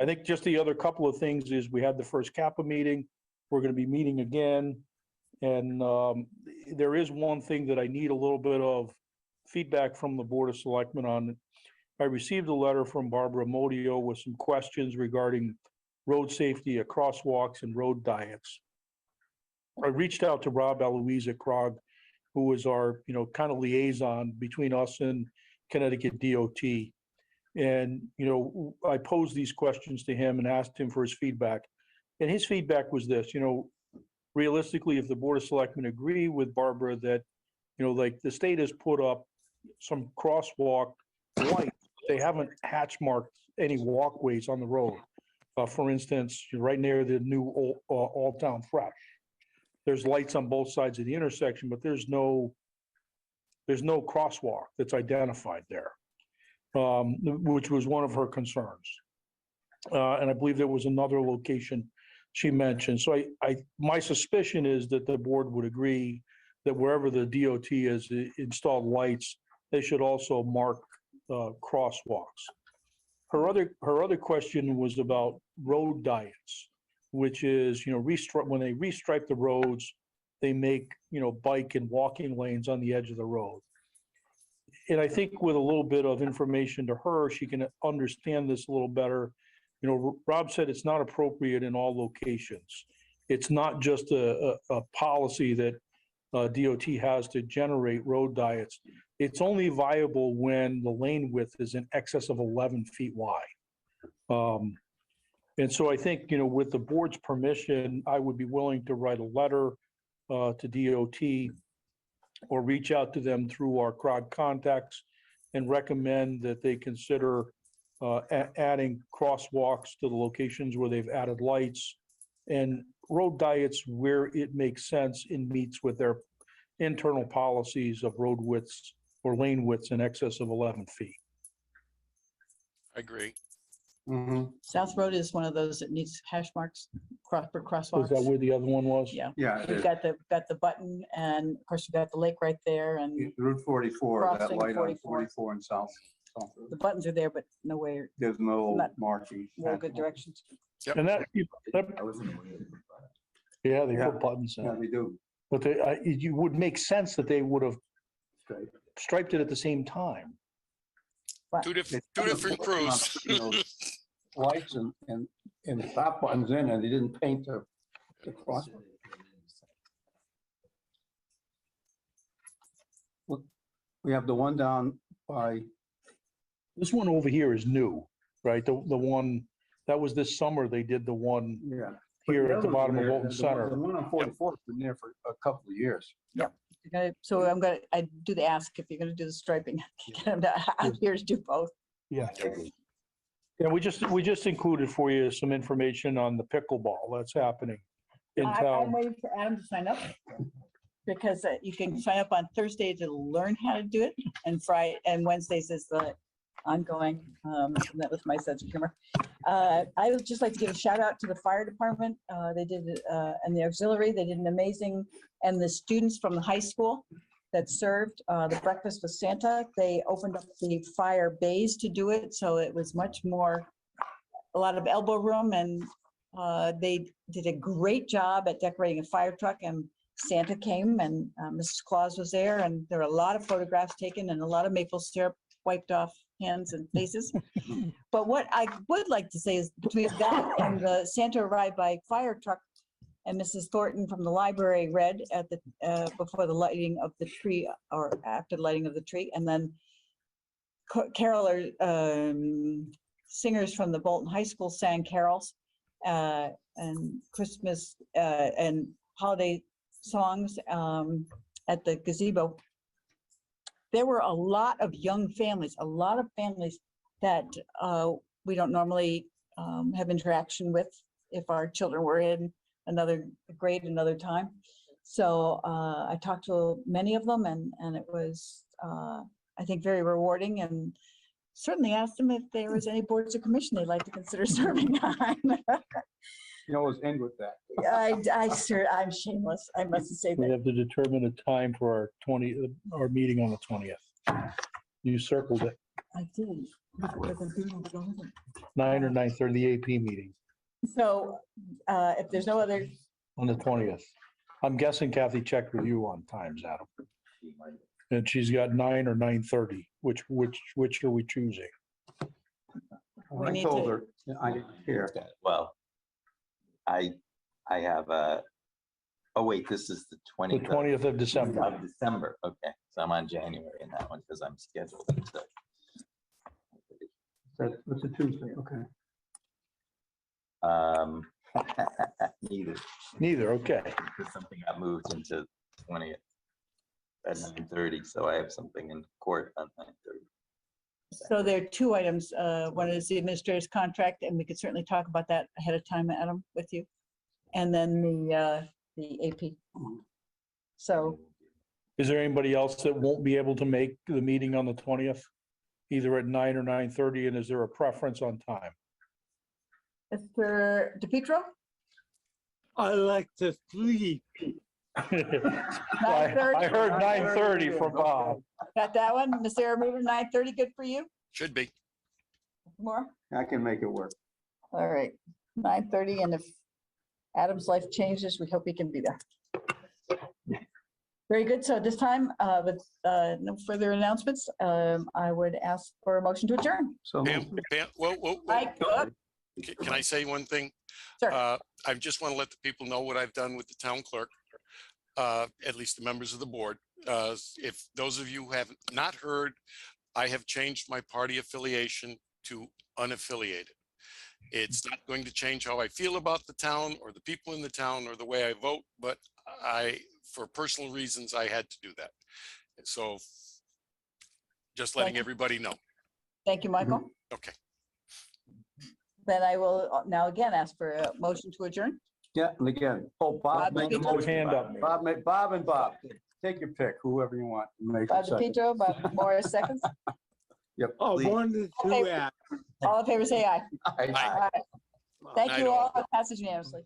I think just the other couple of things is we had the first CAPA meeting. We're going to be meeting again. And there is one thing that I need a little bit of feedback from the Board of Selectmen on. I received a letter from Barbara Modio with some questions regarding road safety at crosswalks and road diets. I reached out to Rob Eloise at CROG, who was our, kind of liaison between us and Connecticut DOT. And, I posed these questions to him and asked him for his feedback. And his feedback was this, realistically, if the Board of Selectmen agree with Barbara that, like the state has put up some crosswalk lights, they haven't hatch marked any walkways on the road. For instance, right near the new All Town Fresh, there's lights on both sides of the intersection, but there's no crosswalk that's identified there, which was one of her concerns. And I believe there was another location she mentioned. So my suspicion is that the board would agree that wherever the DOT has installed lights, they should also mark crosswalks. Her other question was about road diets, which is, when they restripe the roads, they make, bike and walking lanes on the edge of the road. And I think with a little bit of information to her, she can understand this a little better. Rob said it's not appropriate in all locations. It's not just a policy that DOT has to generate road diets. It's only viable when the lane width is in excess of 11 feet wide. And so I think, with the board's permission, I would be willing to write a letter to DOT or reach out to them through our CROG contacts and recommend that they consider adding crosswalks to the locations where they've added lights and road diets where it makes sense and meets with their internal policies of road widths or lane widths in excess of 11 feet. I agree. Mhm. South Road is one of those that needs hash marks, Was that crosswalks. where the other one was? Yeah, Yeah, it we've is. got the button, and of course, you've got the lake right there, and Route 44, that Crossing light on 44. 44 and south. the buttons are there, but nowhere, There's no Not- markings. no good directions. And that, yeah, they Yeah. put buttons Yeah, in, they do. but they, it would make sense that they would have striped it at the same time. Two different crews. You know, lights and stop buttons in, and they didn't paint the cross. We have the one down by, This one over here is new, right? The one, that was this summer, they did the one yeah. here at the bottom of The Bolton Center. one on 44 has been there for a couple of years. So I do the ask if you're gonna do the striping. Get them to, here's do both. Yeah. Yeah, we just included for you some information on the pickleball that's happening in I'm town. waiting for Adam to sign up, because you can sign up on Thursday to learn how to do it, and Friday and Wednesdays is the ongoing. And that was my sense of humor. I would just like to give a shout out to the fire department. They did, and the auxiliary, they did an amazing, and the students from the high school that served the breakfast with Santa. They opened up the fire bays to do it, so it was much more, a lot of elbow room, and they did a great job at decorating a fire truck, and Santa came, and Mrs. Claus was there, and there were a lot of photographs taken and a lot of maple syrup wiped off hands and faces. But what I would like to say is between that and the Santa arrived by fire truck, and Mrs. Thornton from the library read at the, before the lighting of the tree, or after the lighting of the tree, and then singers from the Bolton High School sang carols, and Christmas, and holiday songs, at the gazebo. There were a lot of young families, that we don't normally have interaction with if our children were in another grade, another time. So I talked to many of them, and it was, I think, very rewarding, and certainly asked them if there was any boards or commission they'd like to consider serving on. You always end with that. I'm shameless. I must say We that. have to determine a time for our meeting on the 20th. You circled it, I did. 9 or 9:30, the AP meeting So if there's no other, on the 20th. I'm guessing Kathy checked with you on times, Adam. And she's got 9 or 9:30. Which are we choosing? We I need told to- her, I didn't care. Well, I have a, oh wait, this is the The 20th 20th of December. of December. Okay, so I'm on January in that one because I'm scheduled. to- It's a Tuesday, okay. Neither, Neither, okay. because something got moved into 20th at 9:30, so I have something in court on 9:30. so there are two items. One is the administrator's contract, and we could certainly talk about that ahead of time, Adam, with you. And then the AP. So Is there anybody else that won't be able to make the meeting on the 20th? Either at 9 or 9:30, and is there a preference on time? Mr. DePietro, I like to sleep. I heard 9:30 from Bob. got that one? Ms. Aramuta, 9:30, good for you? Should be. More? I can make it work. All right, 9:30, and if Adam's life changes, we hope he can be there. Very good. So at this time, with no further announcements, I would ask for a motion to adjourn. So Pam, whoa. Mike, Can I say one thing? Sure. I just want to let the people know what I've done with the town clerk, at least the members of the board. If those of you have not heard, I have changed my party affiliation to unaffiliated. It's not going to change how I feel about the town or the people in the town or the way I vote, but for personal reasons, I had to do that. So just letting Thank you. everybody know. thank you, Michael. Okay. Then I will now again ask for a motion to adjourn. Yeah, and again, Bob Bob made the DePietro. motion. Hand up. Bob and Bob, take your pick, whoever you want. to make Bob the second. DePietro, Bob Morris seconds. Oh, Please. wanted Okay. to ask. All in favor, say aye. Aye. All right. Thank Night you all. all. Passes unanimously.